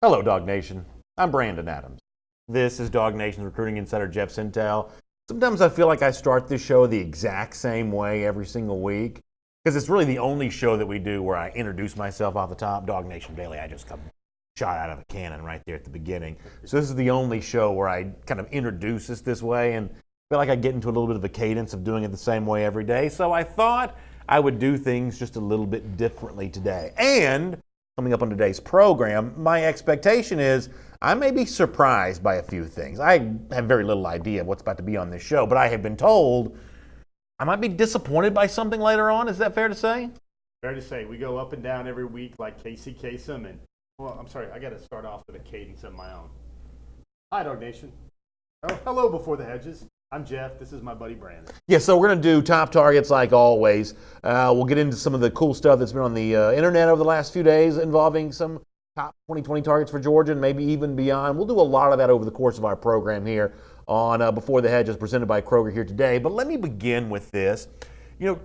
Hello, Dog Nation. I'm Brandon Adams. This is Dog Nation's recruiting insider, Jeff Sintel. Sometimes I feel like I start this show the exact same way every single week because it's really the only show that we do where I introduce myself off the top. Dog Nation Daily, I just come shot out of a cannon right there at the beginning. So this is the only show where I kind of introduce us this way, and I feel like I get into a little bit of a cadence of doing it the same way every day. So I thought I would do things just a little bit differently today. And coming up on today's program, my expectation is I may be surprised by a few things. I have very little idea of what's about to be on this show, but I have been told I might be disappointed by something later on. Is that fair to say? Fair to say. We go up and down every week like Casey Kasem. And, well, I'm sorry, I got to start off with a cadence of my own. Hi, Dog Nation. Oh, hello before the hedges. I'm Jeff. This is my buddy Brandon. Yeah, so we're going to do top targets like always. We'll get into some of the cool stuff that's been on the internet over the last few days involving some top 2020 targets for Georgia and maybe even beyond. We'll do a lot of that over the course of our program here on Before the Hedges, presented by Kroger here today. But let me begin with this. You know,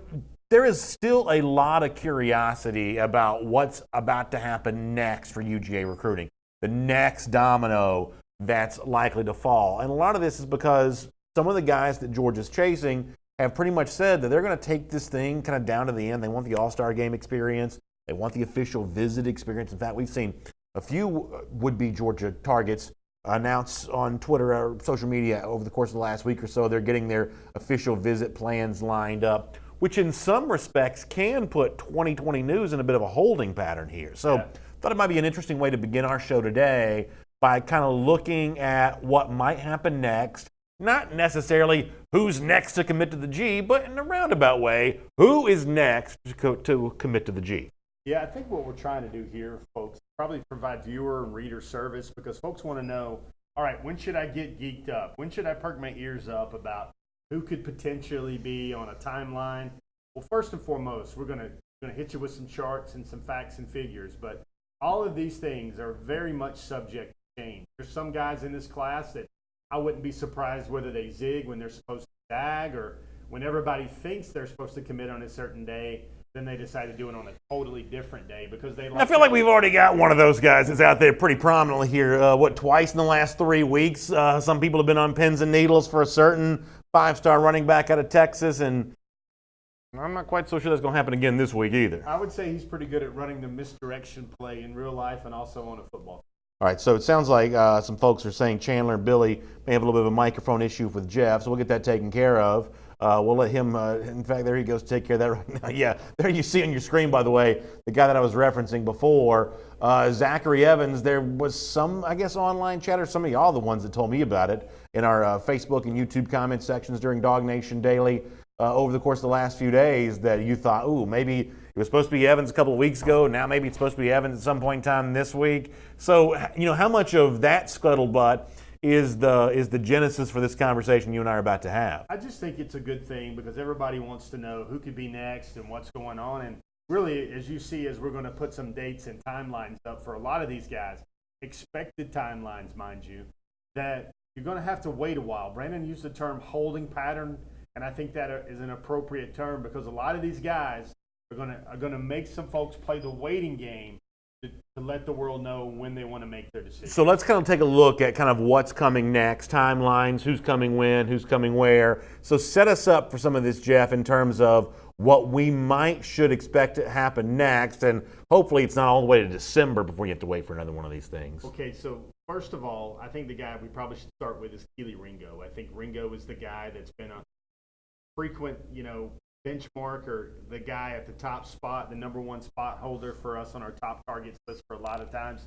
there is still a lot of curiosity about what's about to happen next for UGA recruiting, the next domino that's likely to fall. And a lot of this is because some of the guys that Georgia's chasing have pretty much said that they're going to take this thing kind of down to the end. They want the All-Star game experience. They want the official visit experience. In fact, we've seen a few would-be Georgia targets announce on Twitter or social media over the course of the last week or so. They're getting their official visit plans lined up, which in some respects can put 2020 news in a bit of a holding pattern here. So I thought it might be an interesting way to begin our show today by kind of looking at what might happen next. Not necessarily who's next to commit to the G, but in a roundabout way, who is next to commit to the G? Yeah, I think what we're trying to do here, folks, probably provide viewer and reader service because folks want to know, all right, when should I get geeked up? When should I perk my ears up about who could potentially be on a timeline? Well, first and foremost, we're going to hit you with some charts and some facts and figures, but all of these things are very much subject to change. There's some guys in this class that I wouldn't be surprised whether they zig when they're supposed to zag, or when everybody thinks they're supposed to commit on a certain day, then they decide to do it on a totally different day because they like. I feel like we've already got one of those guys that's out there pretty prominently here. Twice in the last 3 weeks? Some people have been on pins and needles for a certain 5-star running back out of Texas, and I'm not quite so sure that's going to happen again this week either. I would say he's pretty good at running the misdirection play in real life and also on a football field. All right, so it sounds like some folks are saying Chandler and Billy may have a little bit of a microphone issue with Jeff, so we'll get that taken care of. We'll let him, in fact, there he goes, take care of that right now. Yeah, there you see on your screen, by the way, the guy that I was referencing before, Zachary Evans. There was some, I guess, online chatter, some of y'all the ones that told me about it, in our Facebook and YouTube comment sections during Dog Nation Daily over the course of the last few days, that you thought, ooh, maybe it was supposed to be Evans a couple of weeks ago. Now maybe it's supposed to be Evans at some point in time this week. So, you know, how much of that scuttlebutt is the genesis for this conversation you and I are about to have? I just think it's a good thing because everybody wants to know who could be next and what's going on. And really, as you see, as we're going to put some dates and timelines up for a lot of these guys, expected timelines, mind you, that you're going to have to wait a while. Brandon used the term holding pattern, and I think that is an appropriate term because a lot of these guys are going to make some folks play the waiting game to let the world know when they want to make their decision. So let's kind of take a look at kind of what's coming next, timelines, who's coming when, who's coming where. So set us up for some of this, Jeff, in terms of what we should expect to happen next, and hopefully it's not all the way to December before you have to wait for another one of these things. Okay, so first of all, I think the guy we probably should start with is Keely Ringo. I think Ringo is the guy that's been a frequent, benchmark, or the guy at the top spot, the number one spot holder for us on our top targets list for a lot of times.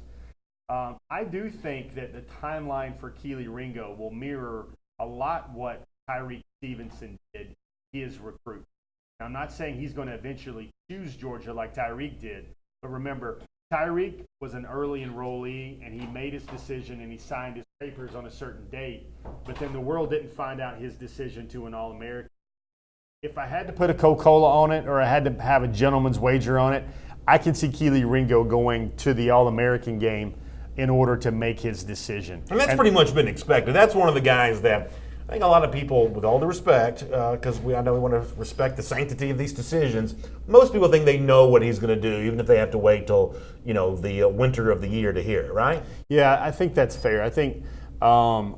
I do think that the timeline for Keely Ringo will mirror a lot what Tyreek Stevenson did his recruit. Now, I'm not saying he's going to eventually choose Georgia like Tyreek did, but remember, Tyreek was an early enrollee, and he made his decision and he signed his papers on a certain date, but then the world didn't find out his decision to an All-American. If I had to put a Coca-Cola on it, or I had to have a gentleman's wager on it, I could see Keely Ringo going to the All-American game in order to make his decision. And that's pretty much been expected. That's one of the guys that I think a lot of people, with all due respect, because I know we want to respect the sanctity of these decisions, most people think they know what he's going to do, even if they have to wait till the winter of the year to hear it, right? Yeah, I think that's fair. I think everybody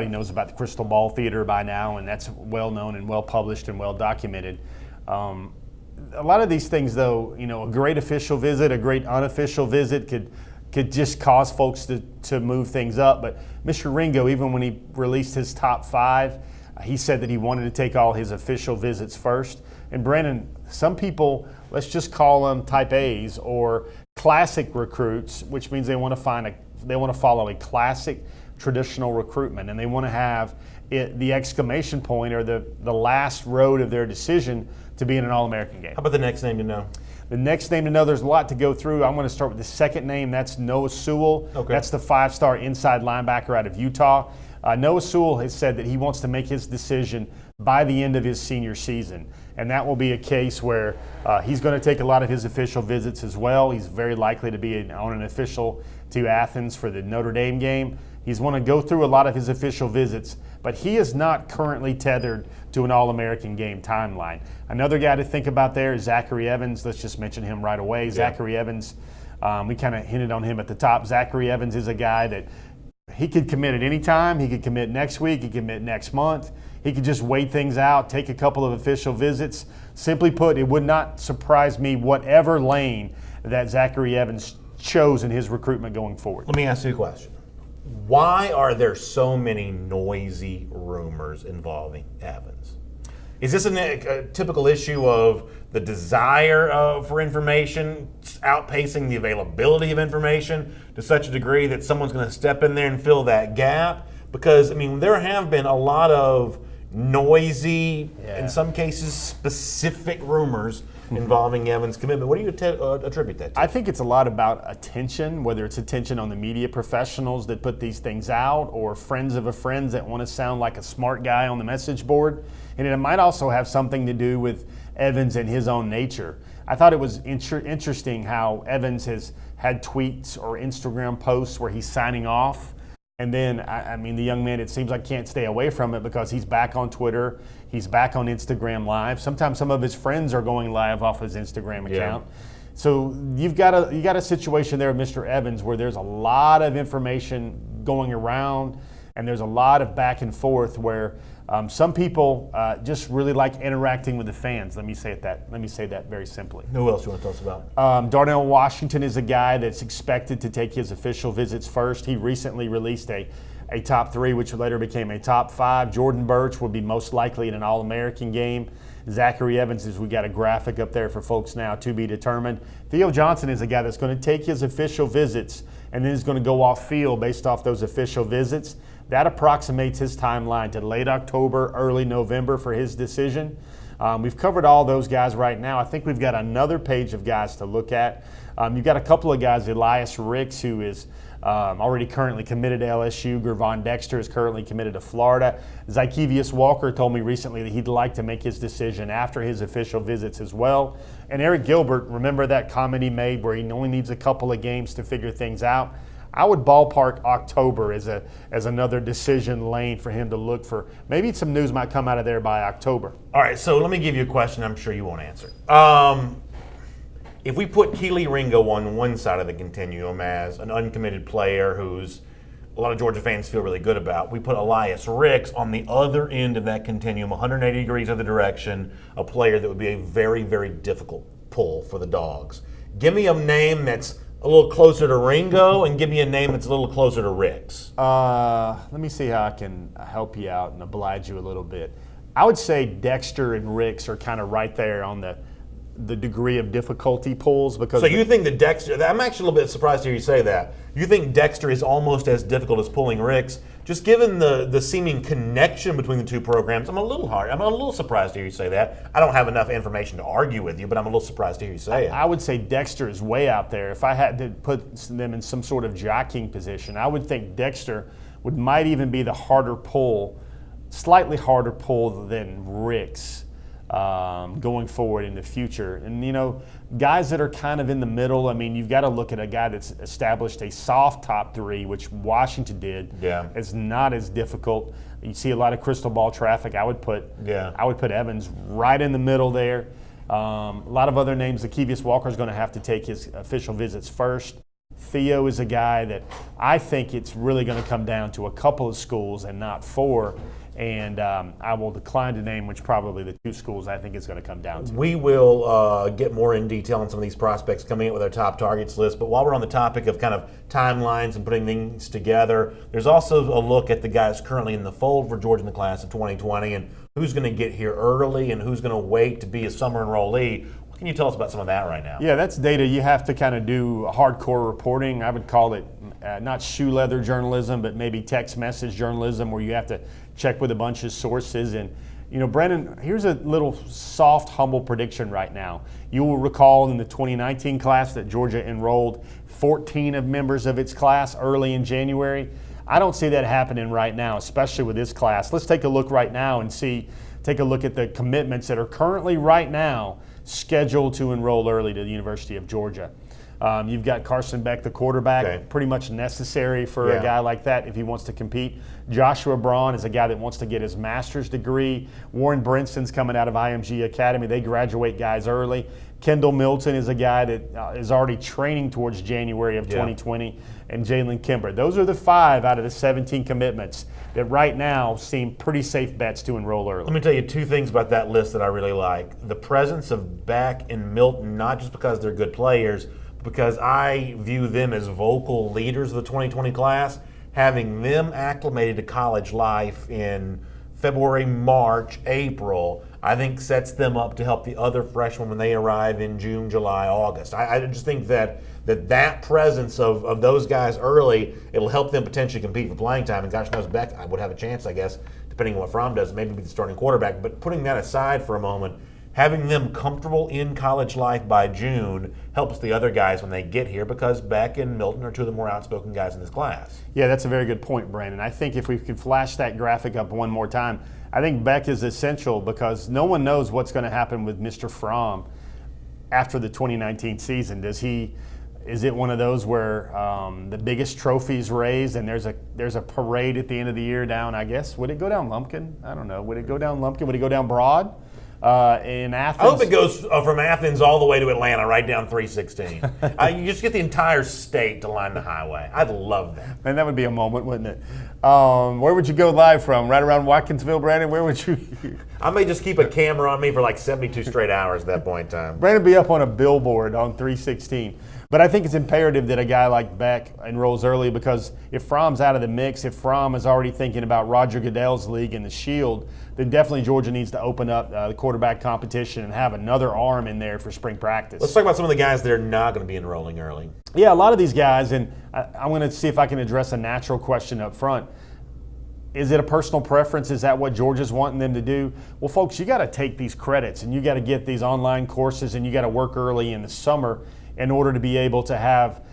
knows about the crystal ball theater by now, and that's well known and well published and well documented. A lot of these things, though, a great official visit, a great unofficial visit could just cause folks to move things up. But Mr. Ringo, even when he released his top 5, he said that he wanted to take all his official visits first. And Brandon, some people, let's just call them type A's or classic recruits, which means they want to follow a classic traditional recruitment, and they want to have the exclamation point or the last road of their decision to be in an All-American game. How about the next name to know? The next name to know, there's a lot to go through. I'm going to start with the second name. That's Noah Sewell. Okay. That's the 5-star inside linebacker out of Utah. Noah Sewell has said that he wants to make his decision by the end of his senior season. And that will be a case where he's going to take a lot of his official visits as well. He's very likely to be on an official to Athens for the Notre Dame game. He's going to go through a lot of his official visits, but he is not currently tethered to an All-American game timeline. Another guy to think about there is Zachary Evans. Let's just mention him right away. Yeah. Zachary Evans, we kind of hinted on him at the top. Zachary Evans is a guy that he could commit at any time. He could commit next week. He could commit next month. He could just wait things out, take a couple of official visits. Simply put, it would not surprise me whatever lane that Zachary Evans chose in his recruitment going forward. Let me ask you a question. Why are there so many noisy rumors involving Evans? Is this a typical issue of the desire for information outpacing the availability of information to such a degree that someone's going to step in there and fill that gap? Because, there have been a lot of noisy, in some cases specific rumors involving Evans' commitment. What do you attribute that to? I think it's a lot about attention, whether it's attention on the media professionals that put these things out or friends of a friend that want to sound like a smart guy on the message board. And it might also have something to do with Evans and his own nature. I thought it was interesting how Evans has had tweets or Instagram posts where he's signing off. And then, the young man, it seems like can't stay away from it because he's back on Twitter. He's back on Instagram Live. Sometimes some of his friends are going live off his Instagram account. Yeah. So you got a situation there with Mr. Evans where there's a lot of information going around and there's a lot of back and forth where some people just really like interacting with the fans. Let me say that very simply. Who else you want to tell us about? Darnell Washington is a guy that's expected to take his official visits first. He recently released a top 3, which later became a top 5. Jordan Birch will be most likely in an All-American game. Zachary Evans, we got a graphic up there for folks now to be determined. Theo Johnson is a guy that's going to take his official visits and then is going to go off field based off those official visits. That approximates his timeline to late October, early November for his decision. We've covered all those guys right now. I think we've got another page of guys to look at. You've got a couple of guys, Elias Ricks, who is already currently committed to LSU. Gervon Dexter is currently committed to Florida. Zykevius Walker told me recently that he'd like to make his decision after his official visits as well. And Eric Gilbert, remember that comment he made where he only needs a couple of games to figure things out? I would ballpark October as another decision lane for him to look for. Maybe some news might come out of there by October. All right, so let me give you a question I'm sure you won't answer. If we put Kelee Ringo on one side of the continuum as an uncommitted player who's a lot of Georgia fans feel really good about, we put Elias Ricks on the other end of that continuum, 180 degrees other direction, a player that would be a very, very difficult pull for the Dogs. Give me a name that's a little closer to Ringo, and give me a name that's a little closer to Ricks. Let me see how I can help you out and oblige you a little bit. I would say Dexter and Ricks are kind of right there on the degree of difficulty pulls. Because so you think that Dexter, I'm actually a little bit surprised to hear you say that. You think Dexter is almost as difficult as pulling Ricks? Just given the seeming connection between the two programs, I'm a little surprised to hear you say that. I don't have enough information to argue with you, but I'm a little surprised to hear you say it. I would say Dexter is way out there. If I had to put them in some sort of jockeying position, I would think Dexter might even be the harder pull, slightly harder pull than Ricks. going forward in the future. And, guys that are kind of in the middle, I mean, you've got to look at a guy that's established a soft top three, which Washington did. Yeah. It's not as difficult. You see a lot of crystal ball traffic. I would put Evans right in the middle there. A lot of other names. Lakevius Walker is going to have to take his official visits first. Theo is a guy that I think it's really going to come down to a couple of schools and not four. And I will decline to name which probably the two schools I think it's going to come down to. We will get more in detail on some of these prospects coming in with our top targets list. But while we're on the topic of kind of timelines and putting things together, there's also a look at the guys currently in the fold for Georgia in the class of 2020 and who's going to get here early and who's going to wait to be a summer enrollee. What can you tell us about some of that right now? Yeah, that's data you have to kind of do hardcore reporting. I would call it not shoe leather journalism, but maybe text message journalism where you have to check with a bunch of sources. And, Brennan, here's a little soft, humble prediction right now. You will recall in the 2019 class that Georgia enrolled 14 of members of its class early in January. I don't see that happening right now, especially with this class. Let's take a look right now and take a look at the commitments that are currently right now scheduled to enroll early to the University of Georgia. You've got Carson Beck, the quarterback, pretty much necessary for a guy like that if he wants to compete. Joshua Braun is a guy that wants to get his master's degree. Warren Brinson's coming out of IMG Academy. They graduate guys early. Kendall Milton is a guy that is already training towards January of 2020. And Jalen Kimber. Those are the 5 out of the 17 commitments that right now seem pretty safe bets to enroll early. Let me tell you 2 things about that list that I really like. The presence of Beck and Milton, not just because they're good players, because I view them as vocal leaders of the 2020 class. Having them acclimated to college life in February, March, April, I think sets them up to help the other freshmen when they arrive in June, July, August. I just think that presence of those guys early, it'll help them potentially compete for playing time. And gosh knows Beck would have a chance, I guess, depending on what Fromm does, maybe be the starting quarterback. But putting that aside for a moment, having them comfortable in college life by June helps the other guys when they get here because Beck and Milton are 2 of the more outspoken guys in this class. Yeah, that's a very good point, Brandon. I think if we could flash that graphic up one more time, I think Beck is essential because no one knows what's going to happen with Mr. Fromm after the 2019 season. Is it one of those where the biggest trophy's raised and there's a parade at the end of the year down, I guess, would it go down Lumpkin? I don't know. Would it go down Lumpkin? Would it go down Broad? In Athens. I hope it goes from Athens all the way to Atlanta, right down 316. You just get the entire state to line the highway. I'd love that. And that would be a moment, wouldn't it? Where would you go live from? Right around Watkinsville, Brandon? Where would you? I may just keep a camera on me for like 72 straight hours at that point in time. Brandon be up on a billboard on 316. But I think it's imperative that a guy like Beck enrolls early because if Fromm's out of the mix, if Fromm is already thinking about Roger Goodell's league and the Shield, then definitely Georgia needs to open up the quarterback competition and have another arm in there for spring practice. Let's talk about some of the guys that are not going to be enrolling early. Yeah, a lot of these guys, and I'm going to see if I can address a natural question up front. Is it a personal preference? Is that what Georgia's wanting them to do? Well, folks, you got to take these credits and you got to get these online courses and you got to work early in the summer in order to be able to have,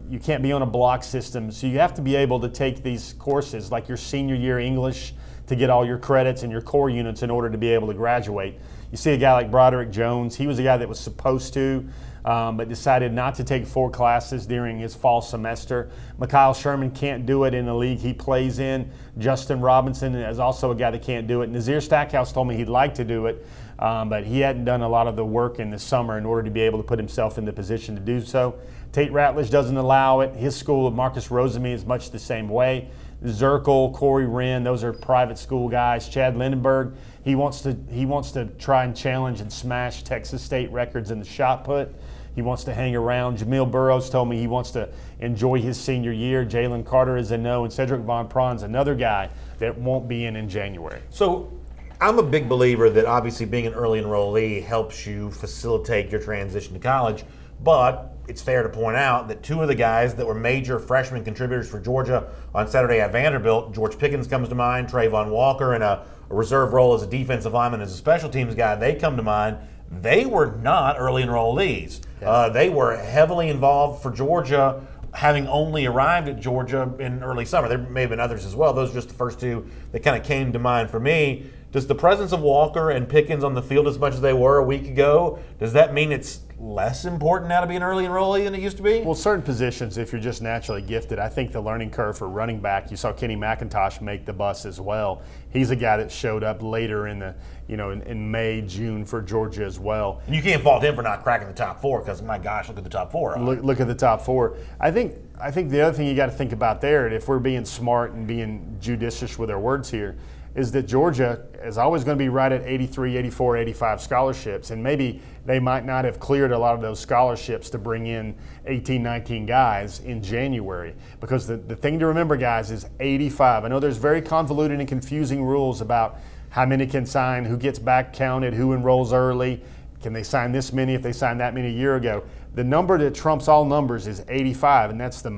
you can't be on a block system, so you have to be able to take these courses like your senior year English to get all your credits and your core units in order to be able to graduate. You see a guy like Broderick Jones, he was a guy that was supposed to, but decided not to take 4 classes during his fall semester. Mikhail Sherman can't do it in the league he plays in. Justin Robinson is also a guy that can't do it. Nazir Stackhouse told me he'd like to do it, but he hadn't done a lot of the work in the summer in order to be able to put himself in the position to do so. Tate Ratledge doesn't allow it. His school, Marcus Rosemy, is much the same way. Zirkle, Corey Wren, those are private school guys. Chad Lindenberg, he wants to try and challenge and smash Texas State records in the shot put. He wants to hang around. Jamil Burrows told me he wants to enjoy his senior year. Jalen Carter is a no, and Cedric Von Prawn's another guy that won't be in January. So I'm a big believer that obviously being an early enrollee helps you facilitate your transition to college, but it's fair to point out that 2 of the guys that were major freshman contributors for Georgia on Saturday at Vanderbilt, George Pickens comes to mind, Trayvon Walker in a reserve role as a defensive lineman, as a special teams guy, they come to mind. They were not early enrollees. Yeah. They were heavily involved for Georgia, having only arrived at Georgia in early summer. There may have been others as well. Those are just the first 2 that kind of came to mind for me. Does the presence of Walker and Pickens on the field as much as they were a week ago, does that mean it's less important now to be an early enrollee than it used to be? Well, certain positions, if you're just naturally gifted, I think the learning curve for running back, you saw Kenny McIntosh make the bus as well. He's a guy that showed up later in the, in May, June for Georgia as well. And you can't fault him for not cracking the top 4 because, my gosh, look at the top 4. Look at the top 4. I think the other thing you got to think about there, and if we're being smart and being judicious with our words here, is that Georgia is always going to be right at 83, 84, 85 scholarships, and maybe they might not have cleared a lot of those scholarships to bring in 18, 19 guys in January. Because the thing to remember, guys, is 85. I know there's very convoluted and confusing rules about how many can sign, who gets back counted, who enrolls early. Can they sign this many if they signed that many a year ago? The number that trumps all numbers is 85, and that's the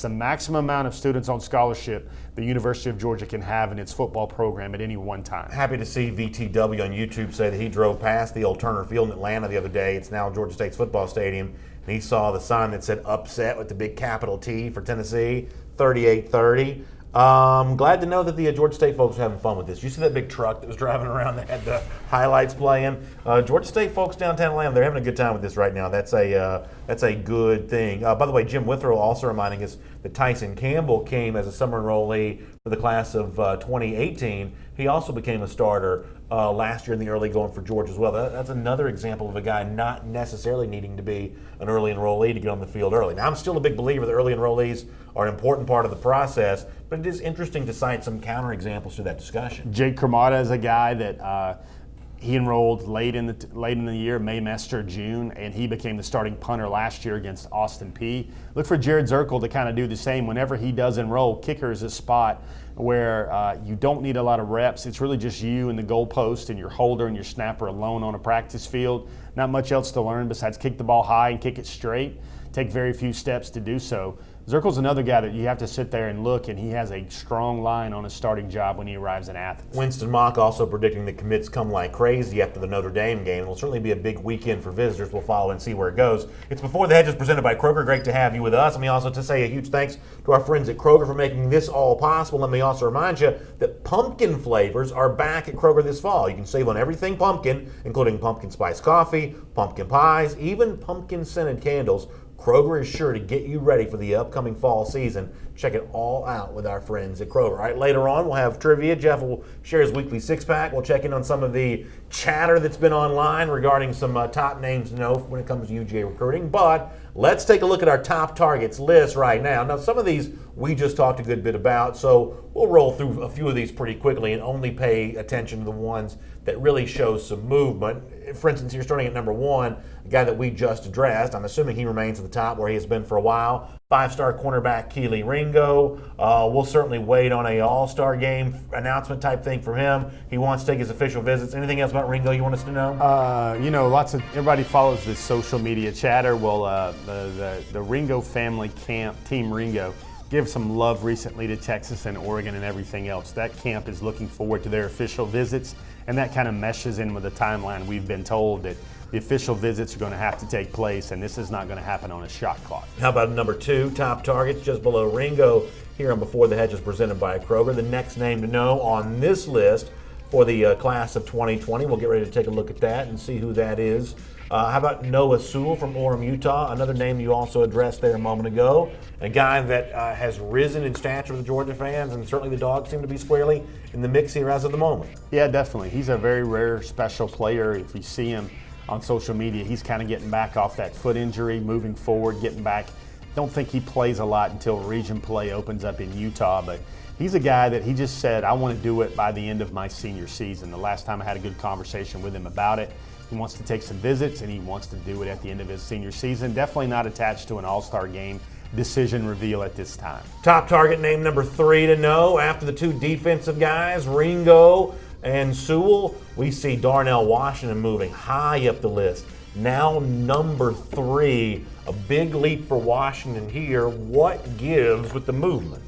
maximum amount of students on scholarship the University of Georgia can have in its football program at any one time. Happy to see VTW on YouTube say that he drove past the old Turner Field in Atlanta the other day. It's now Georgia State's football stadium. And he saw the sign that said upset with the big capital T for Tennessee, 38-30. Glad to know that the Georgia State folks are having fun with this. You see that big truck that was driving around that had the highlights playing? Georgia State folks downtown Atlanta, they're having a good time with this right now. That's a good thing. By the way, Jim Withrow also reminding us that Tyson Campbell came as a summer enrollee for the class of 2018. He also became a starter last year in the early going for Georgia as well. That's another example of a guy not necessarily needing to be an early enrollee to get on the field early. Now, I'm still a big believer that early enrollees are an important part of the process, but it is interesting to cite some counterexamples to that discussion. Jake Kermata is a guy that he enrolled late in the year, May, June, and he became the starting punter last year against Austin Peay. Look for Jared Zirkle to kind of do the same. Whenever he does enroll, kicker is a spot where you don't need a lot of reps. It's really just you and the goalpost and your holder and your snapper alone on a practice field. Not much else to learn besides kick the ball high and kick it straight. Take very few steps to do so. Zirkle's another guy that you have to sit there and look, and he has a strong line on his starting job when he arrives in Athens. Winston Mock also predicting that commits come like crazy after the Notre Dame game. It will certainly be a big weekend for visitors. We'll follow and see where it goes. It's Before the Hedges presented by Kroger. Great to have you with us. Let me also to say a huge thanks to our friends at Kroger for making this all possible. Let me also remind you that pumpkin flavors are back at Kroger this fall. You can save on everything pumpkin, including pumpkin spice coffee, pumpkin pies, even pumpkin scented candles. Kroger is sure to get you ready for the upcoming fall season. Check it all out with our friends at Kroger. All right, later on, we'll have trivia. Jeff will share his weekly six-pack. We'll check in on some of the chatter that's been online regarding some top names to know when it comes to UGA recruiting. But let's take a look at our top targets list right now. Now, some of these we just talked a good bit about, so we'll roll through a few of these pretty quickly and only pay attention to the ones that really show some movement. For instance, you're starting at number 1, a guy that we just addressed. I'm assuming he remains at the top where he has been for a while. 5-star cornerback Keely Ringo. We'll certainly wait on a all-star game announcement type thing for him. He wants to take his official visits. Anything else about Ringo you want us to know? Everybody follows this social media chatter. Well, the Ringo family camp, Team Ringo, give some love recently to Texas and Oregon and everything else. That camp is looking forward to their official visits, and that kind of meshes in with the timeline. We've been told that the official visits are going to have to take place, and this is not going to happen on a shot clock. How about number 2, top targets just below Ringo here on Before the Hedges presented by Kroger. The next name to know on this list for the class of 2020. We'll get ready to take a look at that and see who that is. How about Noah Sewell from Orem, Utah? Another name you also addressed there a moment ago. A guy that has risen in stature with the Georgia fans, and certainly the Dogs seem to be squarely in the mix here as of the moment. Yeah, definitely. He's a very rare, special player. If you see him on social media, he's kind of getting back off that foot injury, moving forward, getting back. Don't think he plays a lot until region play opens up in Utah, but he's a guy that he just said, I want to do it by the end of my senior season. The last time I had a good conversation with him about it, he wants to take some visits, and he wants to do it at the end of his senior season. Definitely not attached to an all-star game decision reveal at this time. Top target name number 3 to know after the 2 defensive guys, Ringo and Sewell. We see Darnell Washington moving high up the list. Now number 3, a big leap for Washington here. What gives with the movement?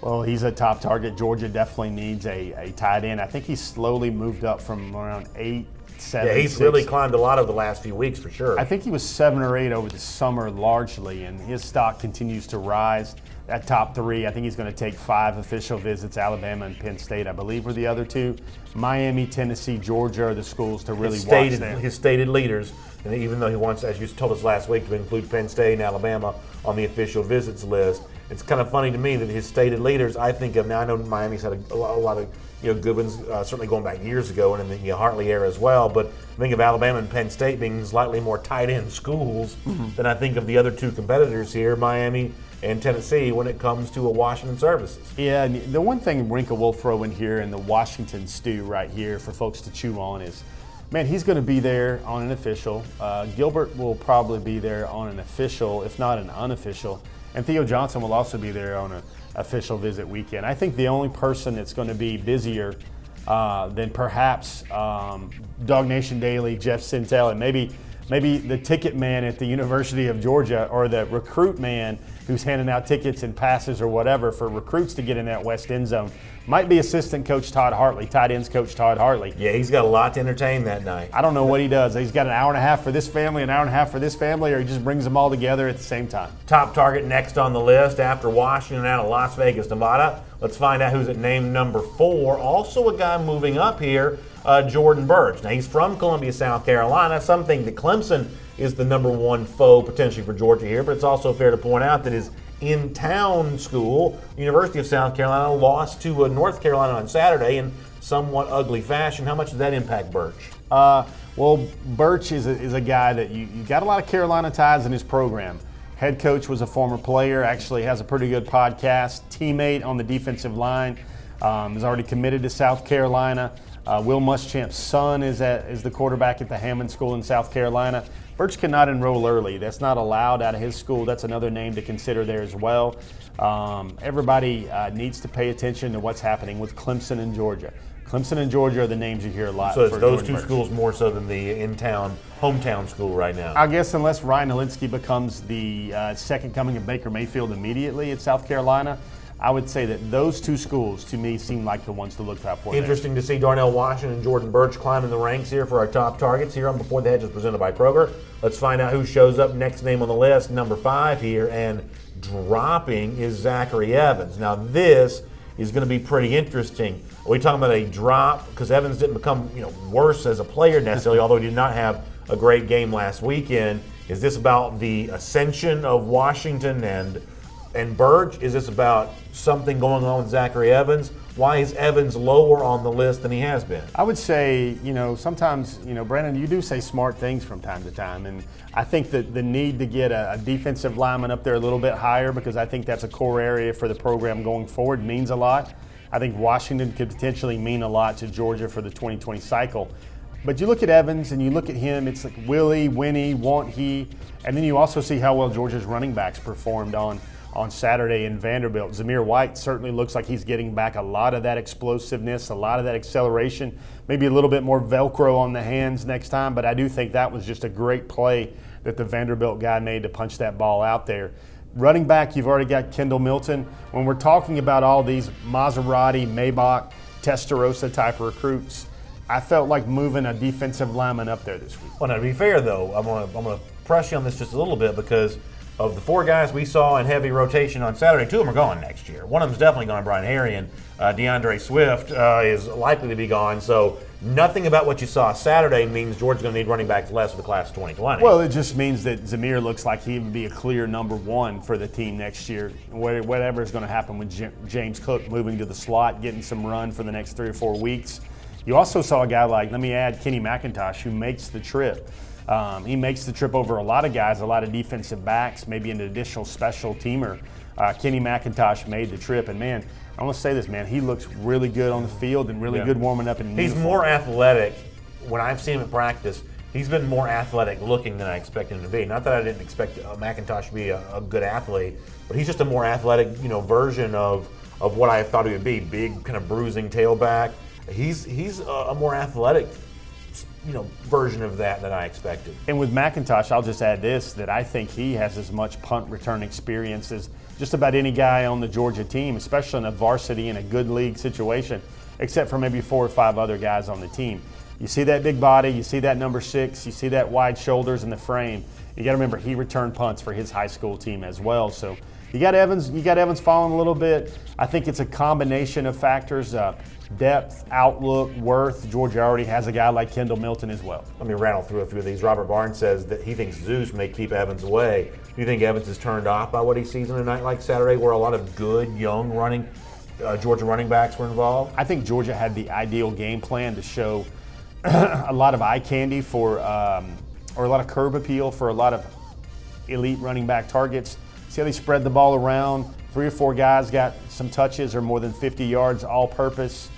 Well, he's a top target. Georgia definitely needs a tight end. I think he's slowly moved up from around 8, 7, yeah, he's 6. really climbed a lot over the last few weeks for sure. I think he was 7 or 8 over the summer largely, and his stock continues to rise. that top three. I think he's going to take 5 official visits. Alabama and Penn State, I believe, were the other 2. Miami, Tennessee, Georgia are the schools to really watch them. His stated leaders, and even though he wants, as you told us last week, to include Penn State and Alabama on the official visits list, it's kind of funny to me that his stated leaders, I think of, now I know Miami's had a lot of good ones, certainly going back years ago and in the Hartley era as well, but I think of Alabama and Penn State being slightly more tight-end schools than I think of the other 2 competitors here, Miami and Tennessee, when it comes to a Washington services. Yeah, and the one thing Wrinkle will throw in here in the Washington stew right here for folks to chew on is, man, he's going to be there on an official. Gilbert will probably be there on an official, if not an unofficial. And Theo Johnson will also be there on an official visit weekend. I think the only person that's going to be busier than perhaps Dog Nation Daily, Jeff Sintel, and maybe the ticket man at the University of Georgia, or the recruit man who's handing out tickets and passes or whatever for recruits to get in that west end zone, might be assistant coach Todd Hartley, tight ends coach Todd Hartley. Yeah, he's got a lot to entertain that night. I don't know what he does. He's got an hour and a half for this family, an hour and a half for this family, or he just brings them all together at the same time. Top target next on the list after Washington out of Las Vegas, Nevada. Let's find out who's at name number 4. Also a guy moving up here, Jordan Burch. Now, he's from Columbia, South Carolina. Some think that Clemson is the number 1 foe potentially for Georgia here, but it's also fair to point out that his in-town school, University of South Carolina, lost to North Carolina on Saturday in somewhat ugly fashion. How much does that impact Burch? Well, Burch is a guy that you got a lot of Carolina ties in his program. Head coach was a former player, actually has a pretty good podcast. Teammate on the defensive line, is already committed to South Carolina. Will Muschamp's son is the quarterback at the Hammond School in South Carolina. Burch cannot enroll early. That's not allowed out of his school. That's another name to consider there as well. Everybody needs to pay attention to what's happening with Clemson and Georgia. Clemson and Georgia are the names you hear a lot. So it's for those Jordan 2 Burch. schools more so than the in-town, hometown school right now. I guess unless Ryan Helinski becomes the second coming of Baker Mayfield immediately at South Carolina, I would say that those 2 schools, to me, seem like the ones to look out for. Interesting to see Darnell Washington and Jordan Burch climbing the ranks here for our top targets here on Before the Hedges presented by Kroger. Let's find out who shows up next name on the list, number 5 here, and dropping is Zachary Evans. Now this is going to be pretty interesting. Are we talking about a drop? Because Evans didn't become worse as a player necessarily, although he did not have a great game last weekend. Is this about the ascension of Washington and Burch? Is this about something going on with Zachary Evans? Why is Evans lower on the list than he has been? I would say, sometimes, Brandon, you do say smart things from time to time. And I think that the need to get a defensive lineman up there a little bit higher, because I think that's a core area for the program going forward, means a lot. I think Washington could potentially mean a lot to Georgia for the 2020 cycle. But you look at Evans and you look at him, it's like Willie, Winnie, want he, and then you also see how well Georgia's running backs performed on Saturday in Vanderbilt. Zamir White certainly looks like he's getting back a lot of that explosiveness, a lot of that acceleration, maybe a little bit more Velcro on the hands next time, but I do think that was just a great play that the Vanderbilt guy made to punch that ball out there. Running back, you've already got Kendall Milton. When we're talking about all these Maserati, Maybach, Testarossa type recruits, I felt like moving a defensive lineman up there this week. Well, now to be fair though, I'm gonna press you on this just a little bit, because of the 4 guys we saw in heavy rotation on Saturday, 2 of them are gone next year. One of them's definitely gone, Brian Harry, and DeAndre Swift is likely to be gone. So nothing about what you saw Saturday means Georgia's going to need running backs less for the class of 2020. Well, it just means that Zamir looks like he would be a clear number 1 for the team next year. Whatever is going to happen with James Cook moving to the slot, getting some run for the next 3 or 4 weeks. You also saw a guy like, let me add, Kenny McIntosh, who makes the trip. He makes the trip over a lot of guys, a lot of defensive backs, maybe an additional special teamer. Kenny McIntosh made the trip, and man, I want to say this, man, he looks really good on the field and really good warming up in uniform. He's more athletic. When I've seen him in practice, he's been more athletic looking than I expected him to be. Not that I didn't expect McIntosh to be a good athlete, but he's just a more athletic, version of what I thought he would be. Big, kind of bruising tailback. He's a more athletic version of that than I expected. And with McIntosh, I'll just add this, that I think he has as much punt return experience as just about any guy on the Georgia team, especially in a varsity in a good league situation, except for maybe 4 or 5 other guys on the team. You see that big body, you see that number 6, you see that wide shoulders in the frame. You got to remember, he returned punts for his high school team as well. So You got Evans falling a little bit. I think it's a combination of factors: depth, outlook, worth. Georgia already has a guy like Kendall Milton as well. Let me rattle through a few of these. Robert Barnes says that he thinks Zeus may keep Evans away. Do you think Evans is turned off by what he sees on a night like Saturday, where a lot of good young Georgia running backs were involved? I think Georgia had the ideal game plan to show a lot of eye candy or a lot of curb appeal for a lot of elite running back targets. See how they spread the ball around? 3 or 4 guys got some touches or more than 50 yards all purpose.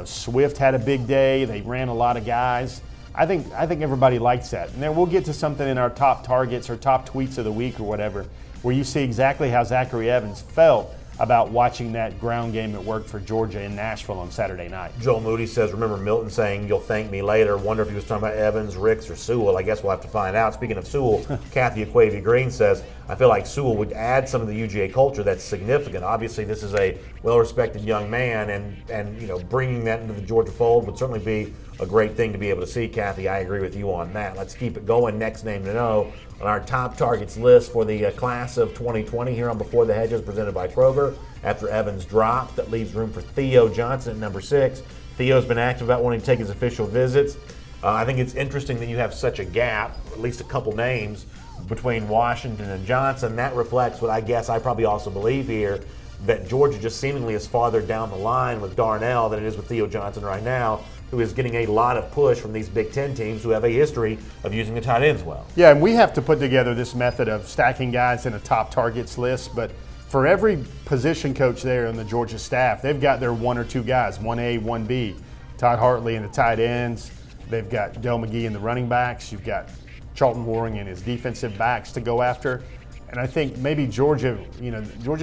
Swift had a big day. They ran a lot of guys. I think everybody likes that. And then we'll get to something in our top targets or top tweets of the week or whatever, where you see exactly how Zachary Evans felt about watching that ground game at work for Georgia in Nashville on Saturday night. Joel Moody says, remember Milton saying, "You'll thank me later." Wonder if he was talking about Evans, Ricks, or Sewell. I guess we'll have to find out. Speaking of Sewell, Kathy Aquavia Green says, I feel like Sewell would add some of the UGA culture that's significant. Obviously, this is a well-respected young man, and bringing that into the Georgia fold would certainly be a great thing to be able to see, Kathy. I agree with you on that. Let's keep it going. Next name to know on our top targets list for the class of 2020 here on Before the Hedges, presented by Kroger. After Evans dropped, that leaves room for Theo Johnson at number 6. Theo's been active about wanting to take his official visits. I think it's interesting that you have such a gap, at least a couple names, between Washington and Johnson. That reflects what I guess I probably also believe here, that Georgia just seemingly is farther down the line with Darnell than it is with Theo Johnson right now, who is getting a lot of push from these Big Ten teams who have a history of using the tight ends well. Yeah, and we have to put together this method of stacking guys in a top targets list, but for every position coach there on the Georgia staff, they've got their 1 or 2 guys, 1A, 1B. Todd Hartley in the tight ends. They've got Del McGee in the running backs. You've got Charlton Waring and his defensive backs to go after. And I think maybe Georgia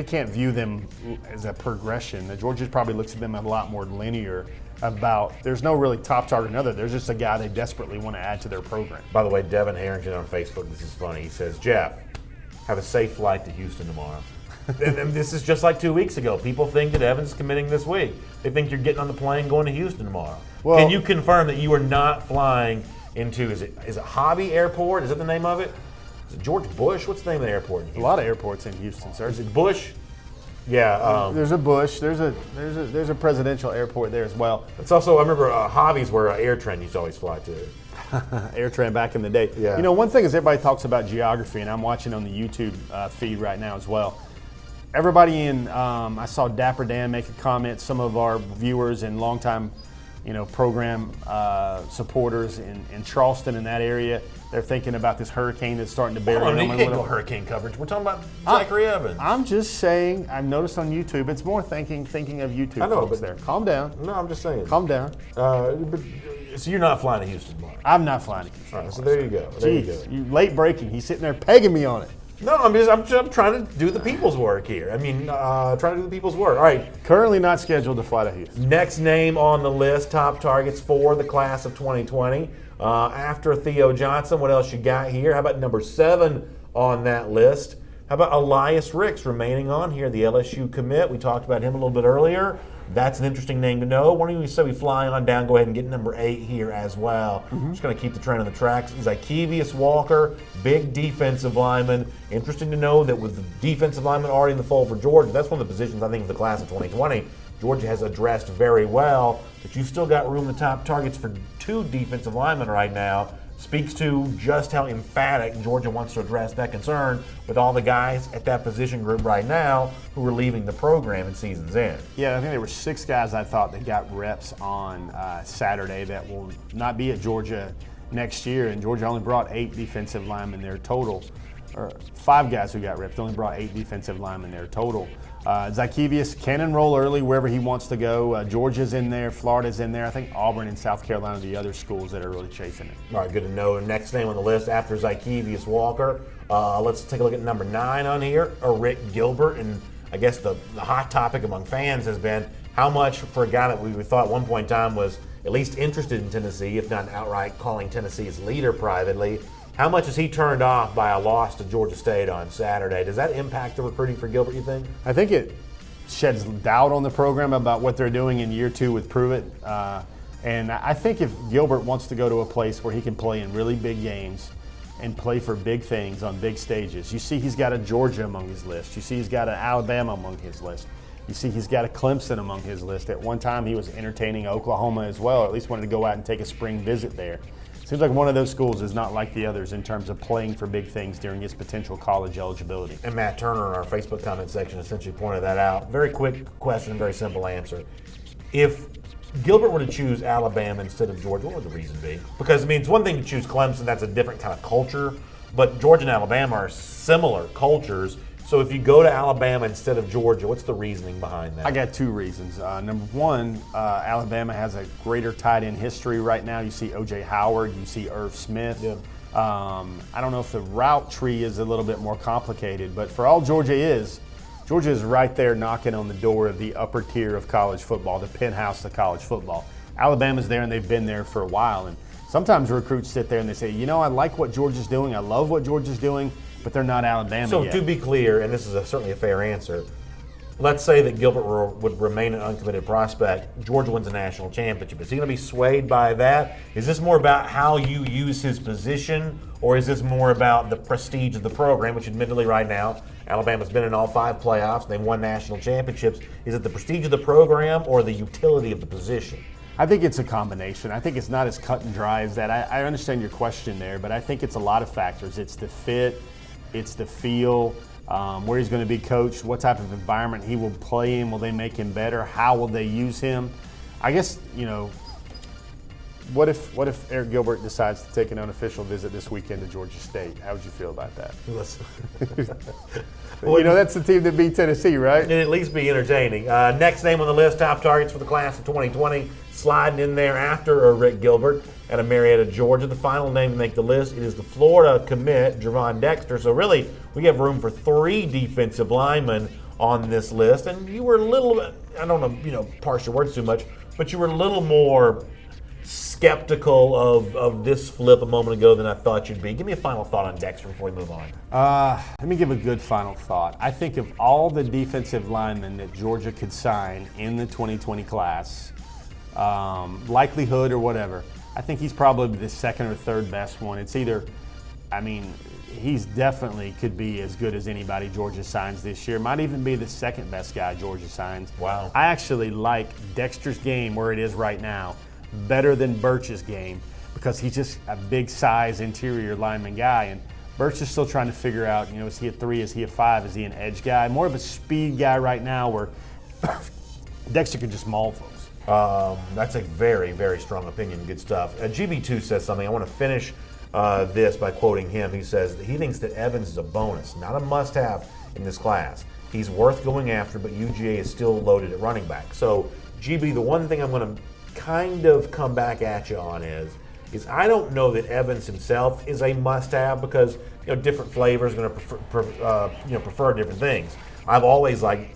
can't view them as a progression. Georgia probably looks at them a lot more linear about there's no really top target another. There's just a guy they desperately want to add to their program. By the way, Devin Harrington on Facebook, this is funny. He says, Jeff, have a safe flight to Houston tomorrow. And this is just like 2 weeks ago. People think that Evans is committing this week. They think you're getting on the plane going to Houston tomorrow. Well, can you confirm that you are not flying into, is it Hobby Airport? Is that the name of it? Is it George Bush? What's the name of the airport in Houston? A lot of airports in Houston, sir. Is it Bush? Yeah. There's a Bush. There's a presidential airport there as well. It's also, I remember Hobbies where AirTran used to always fly to. AirTran back in the day. Yeah. One thing is everybody talks about geography, and I'm watching on the YouTube feed right now as well. Everybody I saw Dapper Dan make a comment, some of our viewers and longtime, program supporters in Charleston in that area, they're thinking about this hurricane that's starting to bear on. You can't go hurricane coverage. We're talking about Zachary Evans. I'm just saying, I've noticed on YouTube, it's more thinking of YouTube folks there. Calm down. No, I'm just saying. Calm down. So you're not flying to Houston tomorrow? I'm not flying to Houston. All right, so there you go. Jeez, you late breaking. He's sitting there pegging me on it. No, I'm trying to do the people's work here. Trying to do the people's work. All right. Currently not scheduled to fly to Houston. Next name on the list, top targets for the class of 2020. After Theo Johnson, what else you got here? How about number 7 on that list? How about Elias Ricks remaining on here, the LSU commit? We talked about him a little bit earlier. That's an interesting name to know. Why don't you say we fly on down, go ahead and get number 8 here as well. Just going to keep the train on the tracks. Zykevius Walker, big defensive lineman. Interesting to know that with the defensive lineman already in the fold for Georgia, that's one of the positions I think of the class of 2020 Georgia has addressed very well, but you've still got room in the top targets for 2 defensive linemen right now. Speaks to just how emphatic Georgia wants to address that concern with all the guys at that position group right now who are leaving the program at season's end. Yeah, I think there were 6 guys I thought that got reps on Saturday that will not be at Georgia next year, and Georgia only brought 8 defensive linemen there total, or 5 guys who got reps, only brought 8 defensive linemen there total. Zykevius can enroll early wherever he wants to go. Georgia's in there, Florida's in there. I think Auburn and South Carolina are the other schools that are really chasing it. All right, good to know. Next name on the list after Zykevius Walker. Let's take a look at number 9 on here, Rick Gilbert. And I guess the hot topic among fans has been how much for a guy that we thought at one point in time was at least interested in Tennessee, if not outright calling Tennessee his leader privately. How much is he turned off by a loss to Georgia State on Saturday? Does that impact the recruiting for Gilbert, you think? I think it sheds doubt on the program about what they're doing in year 2 with Pruitt. And I think if Gilbert wants to go to a place where he can play in really big games and play for big things on big stages. You see he's got a Georgia among his list. You see he's got an Alabama among his list. You see he's got a Clemson among his list. At one time he was entertaining Oklahoma as well, or at least wanted to go out and take a spring visit there. Seems like one of those schools is not like the others in terms of playing for big things during his potential college eligibility. And Matt Turner in our Facebook comment section essentially pointed that out. Very quick question, very simple answer. If Gilbert were to choose Alabama instead of Georgia, what would the reason be? Because, I mean, it's one thing to choose Clemson, that's a different kind of culture, but Georgia and Alabama are similar cultures. So if you go to Alabama instead of Georgia, what's the reasoning behind that? I got two reasons. Number one, Alabama has a greater tight end history right now. You see O.J. Howard, you see Irv Smith. Yeah. I don't know if the route tree is a little bit more complicated, but for all Georgia is right there knocking on the door of the upper tier of college football, the penthouse of college football. Alabama's there, and they've been there for a while. And sometimes recruits sit there and they say, you know, I like what Georgia's doing. I love what Georgia's doing, but they're not Alabama yet. So to be clear, and this is certainly a fair answer, let's say that Gilbert would remain an uncommitted prospect. Georgia wins a national championship. Is he going to be swayed by that? Is this more about how you use his position, or is this more about the prestige of the program, which admittedly right now, Alabama's been in all 5 playoffs, and they've won national championships. Is it the prestige of the program or the utility of the position? I think it's a combination. I think it's not as cut and dry as that. I understand your question there, but I think it's a lot of factors. It's the fit, it's the feel, where he's going to be coached, what type of environment he will play in. Will they make him better? How will they use him? I guess, you know, what if Eric Gilbert decides to take an unofficial visit this weekend to Georgia State? How would you feel about that? Listen. You know, that's the team that beat Tennessee, right? It'd at least be entertaining. Next name on the list, top targets for the class of 2020, sliding in there after Rick Gilbert out of Marietta, Georgia. The final name to make the list, it is the Florida commit, Javon Dexter. So really, we have room for 3 defensive linemen on this list. And you were a little, I don't know, you know, parse your words too much, but you were a little more skeptical of this flip a moment ago than I thought you'd be. Give me a final thought on Dexter before we move on. Let me give a good final thought. I think of all the defensive linemen that Georgia could sign in the 2020 class, likelihood or whatever, I think he's probably the second or third best one. It's either, I mean, he's definitely could be as good as anybody Georgia signs this year. Might even be the second best guy Georgia signs. Wow. I actually like Dexter's game where it is right now better than Birch's game because he's just a big size interior lineman guy. And Birch is still trying to figure out, you know, is he a 3, is he a 5, is he an edge guy? More of a speed guy right now where Dexter can just maul folks. That's a very, very strong opinion. Good stuff. GB2 says something. I want to finish this by quoting him. He says that he thinks that Evans is a bonus, not a must-have in this class. He's worth going after, but UGA is still loaded at running back. So, GB, the one thing I'm going to kind of come back at you on is I don't know that Evans himself is a must-have because, you know, different flavors are going to prefer different things. I've always liked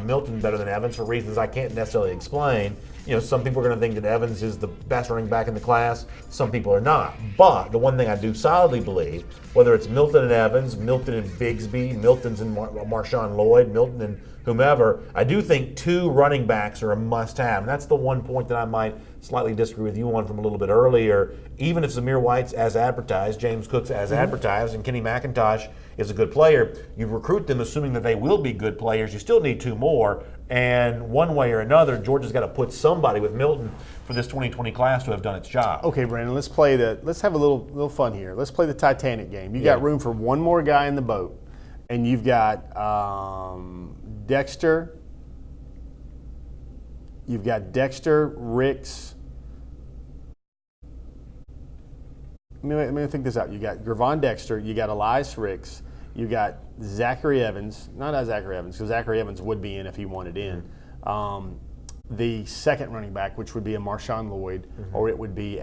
Milton better than Evans for reasons I can't necessarily explain. You know, some people are going to think that Evans is the best running back in the class. Some people are not. But the one thing I do solidly believe, whether it's Milton and Evans, Milton and Bigsby, Milton's and Marshawn Lloyd, Milton and whomever, I do think 2 running backs are a must-have. And that's the one point that I might slightly disagree with you on from a little bit earlier. Even if Zamir White's as advertised, James Cook's as advertised, and Kenny McIntosh is a good player, you recruit them assuming that they will be good players. You still need 2 more. And one way or another, Georgia's got to put somebody with Milton for this 2020 class to have done its job. Okay, Brandon, let's have a little fun here. Let's play the Titanic game. You got room for one more guy in the boat, and you've got Dexter. You've got Dexter, Ricks. Let me think this out. You got Gervon Dexter. You got Elias Ricks. You got Zachary Evans. Not Zachary Evans, because Zachary Evans would be in if he wanted in. The second running back, which would be a Marshawn Lloyd, or it would be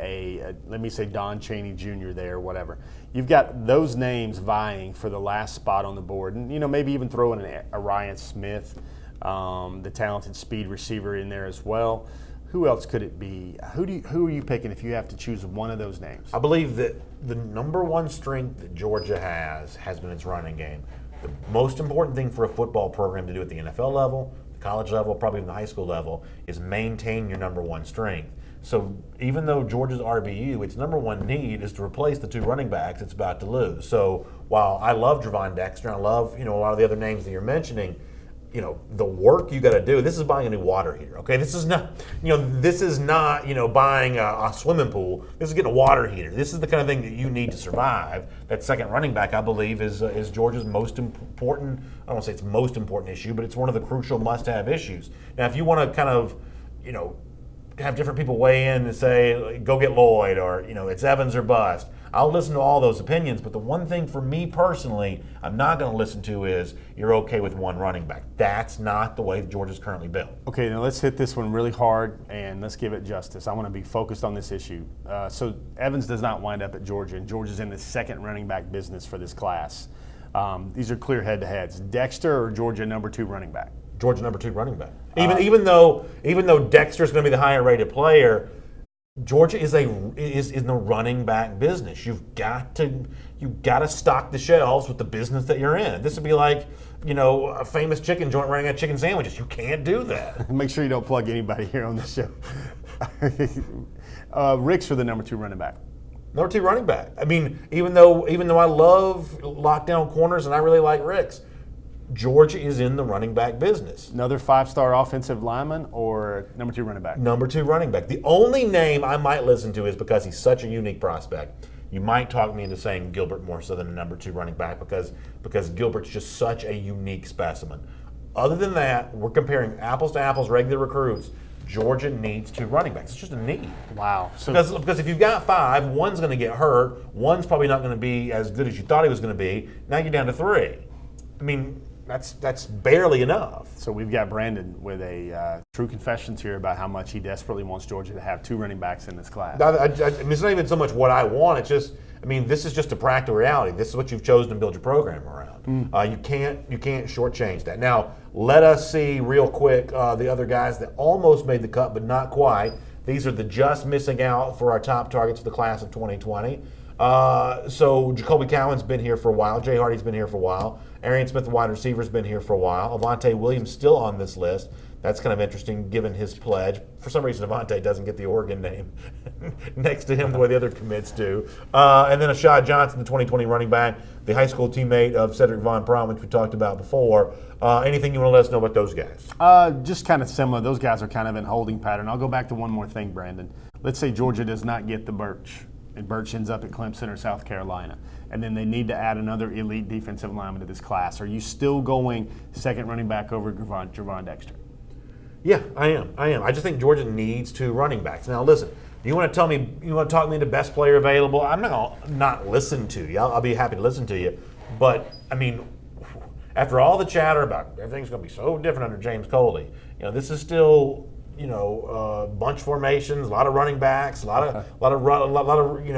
let me say Don Chaney Jr. there, or whatever. You've got those names vying for the last spot on the board. And, you know, maybe even throw in a Ryan Smith, the talented speed receiver in there as well. Who else could it be? Who are you picking if you have to choose one of those names? I believe that the number one strength that Georgia has been its running game. The most important thing for a football program to do at the NFL level, the college level, probably even the high school level, is maintain your number one strength. So even though Georgia's RBU, its number one need is to replace the two running backs it's about to lose. So while I love Javon Dexter, and I love, a lot of the other names that you're mentioning, the work you got to do. This is buying a new water heater. Okay, this is not, buying a swimming pool. This is getting a water heater. This is the kind of thing that you need to survive. That second running back, I believe, is Georgia's most important. I don't want to say it's most important issue, but it's one of the crucial must-have issues. Now, if you want to kind of, have different people weigh in and say, go get Lloyd, or it's Evans or bust. I'll listen to all those opinions, but the one thing for me personally, I'm not going to listen to is you're okay with one running back. That's not the way Georgia's currently built. Okay, now let's hit this one really hard and let's give it justice. I want to be focused on this issue. So Evans does not wind up at Georgia, and Georgia's in the second running back business for this class. These are clear head-to-heads. Dexter or Georgia number 2 running back? Georgia number 2 running back. Even though Dexter's going to be the higher rated player, Georgia is in the running back business. You've got to stock the shelves with the business that you're in. This would be like, a famous chicken joint running out of chicken sandwiches. You can't do that. Make sure you don't plug anybody here on this show. Ricks for the number 2 running back. Number 2 running back. I mean, even though I love lockdown corners and I really like Ricks, Georgia is in the running back business. Another 5-star offensive lineman or number 2 running back? Number 2 running back. The only name I might listen to is because he's such a unique prospect. You might talk me into saying Gilbert more so than a number 2 running back because Gilbert's just such a unique specimen. Other than that, we're comparing apples to apples, regular recruits. Georgia needs 2 running backs. It's just a need. Wow. So, because if you've got 5, one's going to get hurt. One's probably not going to be as good as you thought he was going to be. Now you're down to 3. I mean, that's barely enough. So we've got Brandon with a true confessions here about how much he desperately wants Georgia to have 2 running backs in this class. I mean, it's not even so much what I want. It's just, this is just a practical reality. This is what you've chosen to build your program around. You can't shortchange that. Now, let us see real quick the other guys that almost made the cut but not quite. These are the just missing out for our top targets for the class of 2020. So Jacoby Cowan's been here for a while. Jay Hardy's been here for a while. Arian Smith, the wide receiver's been here for a while. Avante Williams still on this list. That's kind of interesting given his pledge. For some reason, Avante doesn't get the Oregon name next to him the way the other commits do. And then Ashad Johnson, the 2020 running back, the high school teammate of Cedric Von Prom, which we talked about before. Anything you want to let us know about those guys? Just kind of similar. Those guys are kind of in holding pattern. I'll go back to one more thing, Brandon. Let's say Georgia does not get the Birch, and Birch ends up at Clemson or South Carolina, and then they need to add another elite defensive lineman to this class. Are you still going second running back over Javon Dexter? Yeah, I am. I just think Georgia needs 2 running backs. Now, listen, you want to talk me into best player available? I'm not going to not listen to you. I'll be happy to listen to you. But, after all the chatter about everything's going to be so different under James Coley, this is still, bunch formations, a lot of running backs, a lot of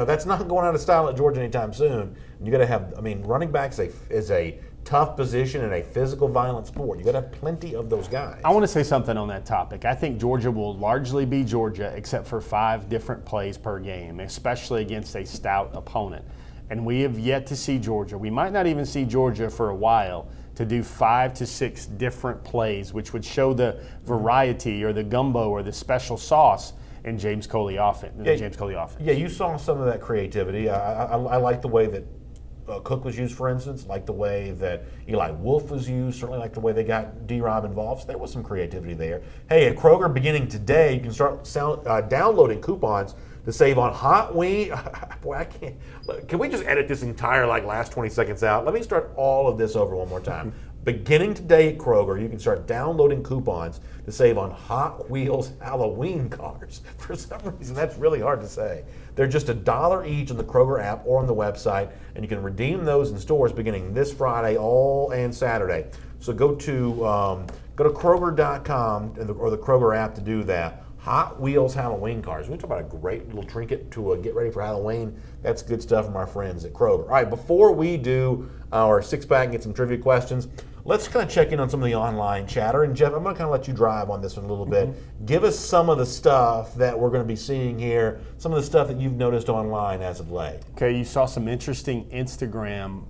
that's not going out of style at Georgia anytime soon. You got to have, running backs is a tough position in a physical, violent sport. You got to have plenty of those guys. I want to say something on that topic. I think Georgia will largely be Georgia except for 5 different plays per game, especially against a stout opponent. And we have yet to see Georgia. We might not even see Georgia for a while to do 5 to 6 different plays, which would show the variety or the gumbo or the special sauce in James Coley offense. Yeah, you saw some of that creativity. I like the way that Cook was used, for instance, like the way that Eli Wolf was used, certainly like the way they got D-Rob involved. So there was some creativity there. Hey, at Kroger beginning today, you can start downloading coupons to save on hot wing. Boy, I can't. Can we just edit this entire last 20 seconds out? Let me start all of this over one more time. Beginning today at Kroger, you can start downloading coupons to save on Hot Wheels Halloween cars. For some reason, that's really hard to say. They're just $1 each on the Kroger app or on the website, and you can redeem those in stores beginning this Friday and Saturday. So go to Kroger.com or the Kroger app to do that. Hot Wheels Halloween cars. We talk about a great little trinket to get ready for Halloween. That's good stuff from our friends at Kroger. All right, before we do our 6-pack and get some trivia questions, let's kind of check in on some of the online chatter. And Jeff, I'm going to kind of let you drive on this one a little bit. Give us some of the stuff that we're going to be seeing here, some of the stuff that you've noticed online as of late. Okay, you saw some interesting Instagram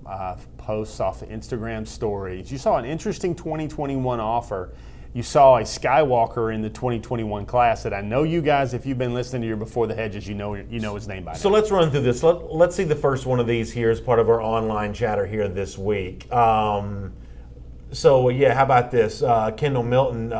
posts off the Instagram stories. You saw an interesting 2021 offer you saw a Skywalker in the 2021 class that I know you guys, if you've been listening to your Before the Hedges, you know his name by now. So let's run through this. Let's see the first one of these here as part of our online chatter here this week. So how about this? Kendall Milton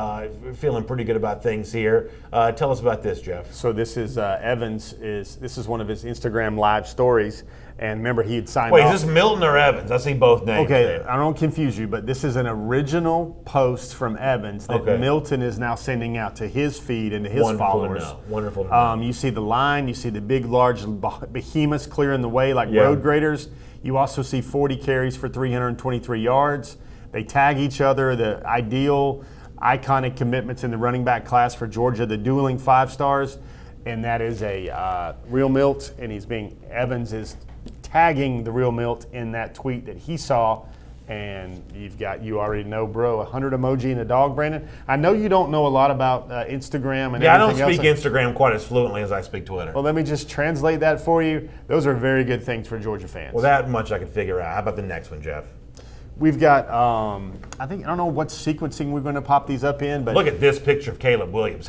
feeling pretty good about things here. Tell us about this, Jeff. So this is Evans. This is one of his Instagram live stories. And remember, he had signed Wait, off. is this Milton or Evans? I see both names. Okay, there. I don't confuse you, but this is an original post from Evans that Milton is now sending out to his feed and to his followers. Wonderful to know. You see the line, you see the big, large behemoths clearing the way like road graders. You also see 40 carries for 323 yards. They tag each other, the ideal, iconic commitments in the running back class for Georgia, the dueling 5 stars, and that is a real Milt, and Evans is tagging the real Milt in that tweet that he saw, and you already know, bro, 100 emoji and a dog, Brandon. I know you don't know a lot about Instagram and everything else. I don't speak Instagram quite as fluently as I speak Twitter. Well, let me just translate that for you. Those are very good things for Georgia fans. Well, that much I can figure out. How about the next one, Jeff? We've got, I don't know what sequencing we're going to pop these up in, but look at this picture of Caleb Williams.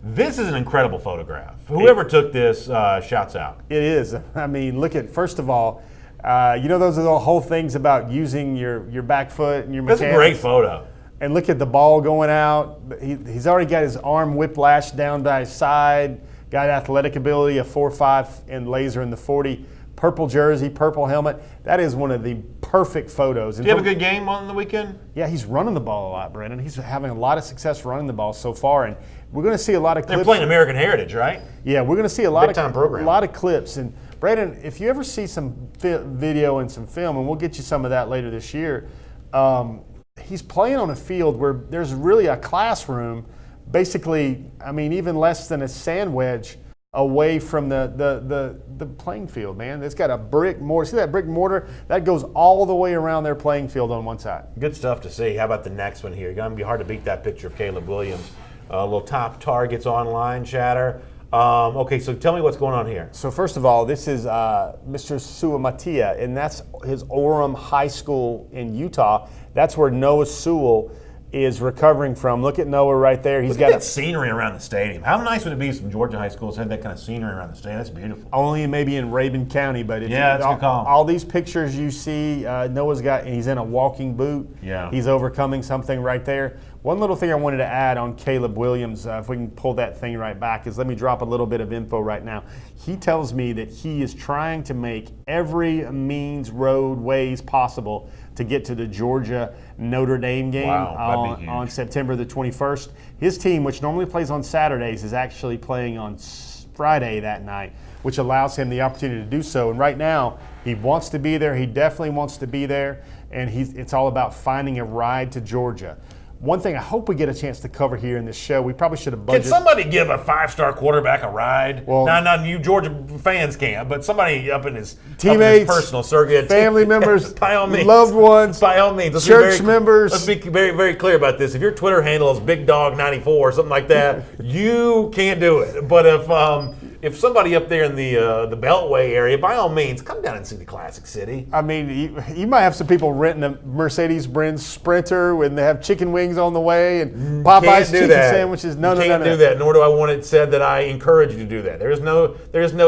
This is an incredible photograph. Whoever took this, shouts out. It is. I mean, look at, first of all, those are the whole things about using your back foot and your mechanics. That's a great photo. And look at the ball going out. He's already got his arm whiplashed down by his side, got athletic ability, a 4.5 and laser in the 40. Purple jersey, purple helmet. That is one of the perfect photos. Did you have a good game on the weekend? Yeah, he's running the ball a lot, Brandon. He's having a lot of success running the ball so far, and we're going to see a lot of clips. They're playing American Heritage, right? Yeah, we're going to see a lot of clips. And Brandon, if you ever see some video and some film, and we'll get you some of that later this year, he's playing on a field where there's really a classroom, basically, even less than a sand wedge away from the playing field, man. It's got a brick mortar. See that brick mortar? That goes all the way around their playing field on one side. Good stuff to see. How about the next one here? It's going to be hard to beat that picture of Caleb Williams. A little top targets online chatter. Okay, so tell me what's going on here. So first of all, this is Mr. Suamatia, and that's his Orem High School in Utah. That's where Noah Sewell is recovering from. Look at Noah right there. Look at that scenery around the stadium. How nice would it be if some Georgia high schools had that kind of scenery around the stadium? That's beautiful. Only maybe in Rabun County, but that's a good call. All these pictures you see, Noah's got, and he's in a walking boot. Yeah. He's overcoming something right there. One little thing I wanted to add on Caleb Williams, if we can pull that thing right back, is let me drop a little bit of info right now. He tells me that he is trying to make every means, road, ways possible to get to the Georgia-Notre Dame game on September the 21st. His team, which normally plays on Saturdays, is actually playing on Friday that night, which allows him the opportunity to do so. And right now, he wants to be there. He definitely wants to be there, and it's all about finding a ride to Georgia. One thing I hope we get a chance to cover here in this show, we probably should have budgeted. Can somebody give a 5-star quarterback a ride? Well, not you Georgia fans can't, but somebody up in his teammates, personal circuit, family members, by all means, loved ones, by all means, church members. Let's be very, very clear about this. If your Twitter handle is Big Dog 94 or something like that, you can't do it. But if somebody up there in the Beltway area, by all means, come down and see the Classic City. You might have some people renting a Mercedes-Benz Sprinter when they have chicken wings on the way and Popeye's chicken sandwiches. No. Can't do that. Nor do I want it said that I encourage you to do that. There's no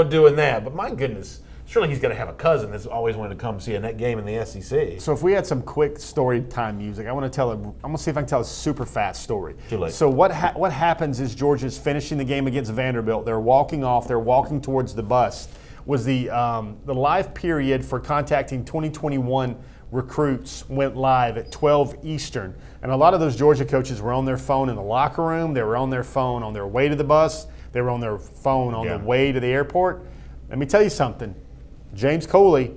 doing that. But my goodness, surely he's going to have a cousin that's always wanted to come see a net game in the SEC. So if we had some quick story time music, I'm going to see if I can tell a super fast story. Too late. So what happens is Georgia's finishing the game against Vanderbilt. They're walking off. They're walking towards the bus. Was the live period for contacting 2021 recruits went live at 12 Eastern. And a lot of those Georgia coaches were on their phone in the locker room. They were on their phone on their way to the bus. They were on their phone on the way to the airport. Let me tell you something. James Coley,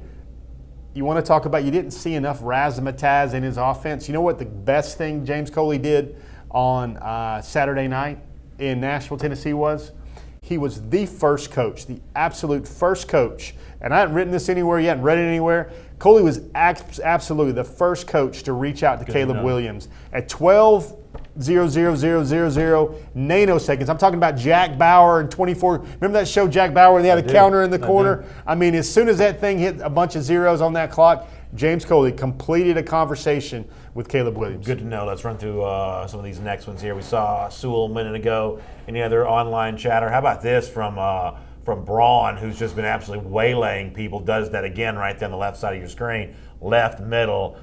you want to talk about you didn't see enough razzmatazz in his offense. You know what the best thing James Coley did on Saturday night in Nashville, Tennessee was? He was the first coach, the absolute first coach. And I haven't written this anywhere yet, read it anywhere. Coley was absolutely the first coach to reach out to Caleb Williams at 12.00000 nanoseconds. I'm talking about Jack Bauer and 24. Remember that show, Jack Bauer, and they had a counter in the corner? I mean, as soon as that thing hit a bunch of zeros on that clock, James Coley completed a conversation with Caleb Williams. Good to know. Let's run through some of these next ones here. We saw Sewell a minute ago. Any other online chatter? How about this from Braun, who's just been absolutely waylaying people, does that again right there on the left side of your screen, left, middle.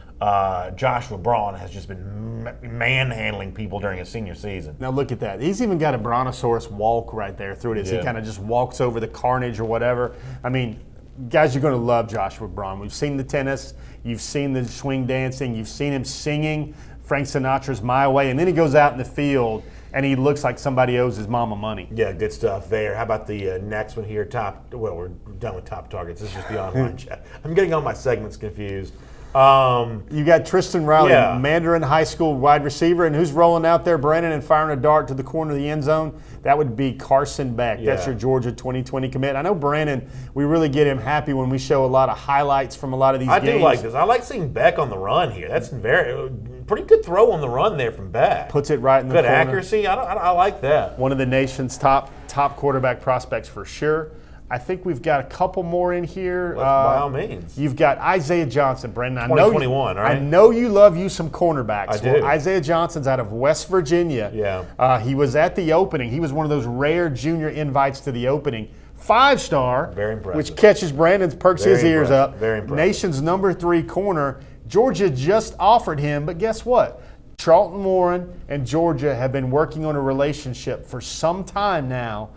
Joshua Braun has just been manhandling people during his senior season. Now look at that. He's even got a Brontosaurus walk right there through it as he kind of just walks over the carnage or whatever. I mean, guys, you're going to love Joshua Braun. We've seen the tennis. You've seen the swing dancing. You've seen him singing Frank Sinatra's My Way. And then he goes out in the field and he looks like somebody owes his mama money. Yeah, good stuff there. How about the next one here? We're done with top targets. This is just the online chat. I'm getting all my segments confused. You got Tristan Riley, Yeah. Mandarin High School wide receiver, and who's rolling out there, Brandon, and firing a dart to the corner of the end zone? That would be Carson Beck. Yeah. That's your Georgia 2020 commit. I know Brandon, we really get him happy when we show a lot of highlights from a lot of these games. I do like this. I like seeing Beck on the run here. That's pretty good throw on the run there from Beck. Puts it right in the good corner. accuracy. I like that. One of the nation's top quarterback prospects for sure. I think we've got a couple more in here. By all means. You've got Isaiah Johnson, Brendan. 2021, right? I know you love you some cornerbacks. I do. Well, Isaiah Johnson's out of West Virginia. Yeah. He was at the opening. He was one of those rare junior invites to the opening. 5-star. Very impressive. Which catches Brandon's, perks his ears up. Very impressive. Nation's number 3 corner. Georgia just offered him, but guess what? Charlton Warren and Georgia have been working on a relationship for some time now.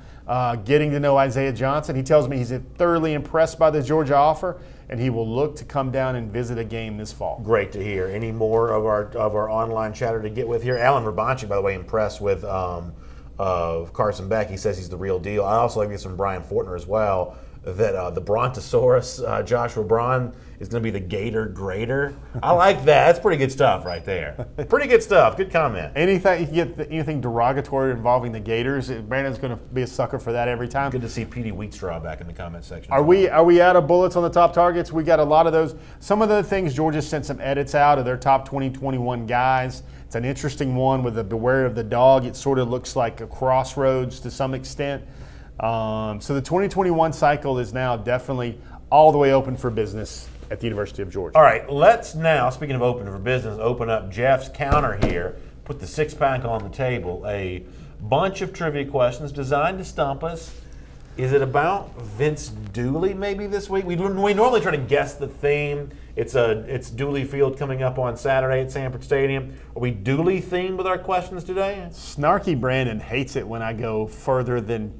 Getting to know Isaiah Johnson. He tells me he's thoroughly impressed by the Georgia offer, and he will look to come down and visit a game this fall. Great to hear. Any more of our online chatter to get with here? Alan Rabanchi, by the way, impressed with Carson Beck. He says he's the real deal. I also like this from Brian Fortner as well, that the Brontosaurus Joshua Braun is going to be the Gator Grader. I like that. That's pretty good stuff right there. Pretty good stuff. Good comment. Anything you can get anything derogatory involving the Gators, Brandon's going to be a sucker for that every time. Good to see Petey Wheatstraw back in the comment section. Are we out of bullets on the top targets? We got a lot of those. Some of the things Georgia sent some edits out of their top 2021 guys. It's an interesting one with the beware of the dog. It sort of looks like a crossroads to some extent. So the 2021 cycle is now definitely all the way open for business at the University of Georgia. All right, let's now, speaking of open for business, open up Jeff's counter here, put the 6-pack on the table, a bunch of trivia questions designed to stump us. Is it about Vince Dooley maybe this week? We normally try to guess the theme. It's Dooley Field coming up on Saturday at Sanford Stadium. Are we Dooley themed with our questions today? Snarky Brandon hates it when I go further than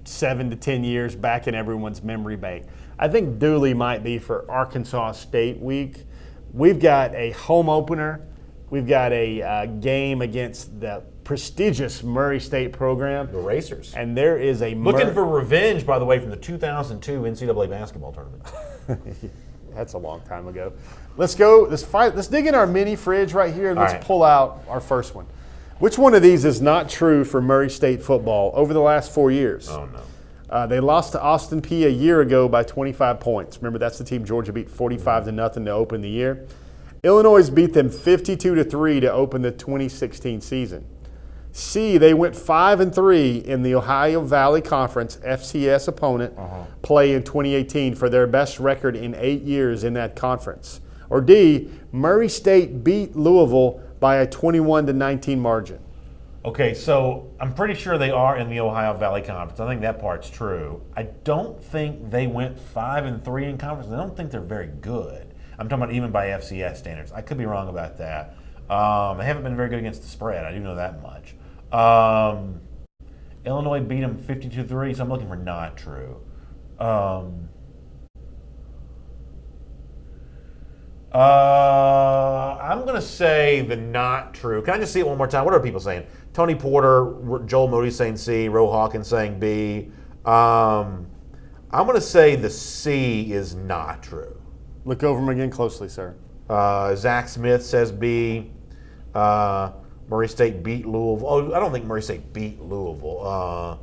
7 to 10 years back in everyone's memory bank. I think Dooley might be for Arkansas State week. We've got a home opener. We've got a game against the prestigious Murray State program. The Racers. And there is a looking for revenge, by the way, from the 2002 NCAA basketball tournament. That's a long time ago. Let's go. Let's dig in our mini fridge right here and let's pull out our first one. Which one of these is not true for Murray State football over the last 4 years? Oh, no. They lost to Austin Peay a year ago by 25 points. Remember, that's the team Georgia beat 45-0 to open the year. Illinois beat them 52-3 to open the 2016 season. C, they went 5-3 in the Ohio Valley Conference FCS opponent play in 2018 for their best record in 8 years in that conference. Or D, Murray State beat Louisville by a 21-19 margin. Okay, so I'm pretty sure they are in the Ohio Valley Conference. I think that part's true. I don't think they went 5-3 in conference. I don't think they're very good. I'm talking about even by FCS standards. I could be wrong about that. They haven't been very good against the spread. I do know that much. Illinois beat them 52-3, so I'm looking for not true. I'm going to say the not true. Can I just see it one more time? What are people saying? Tony Porter, Joel Moody saying C, Ro Hawkins saying B. I'm going to say the C is not true. Look over them again closely, sir. Zach Smith says B. Murray State beat Louisville. Oh, I don't think Murray State beat Louisville.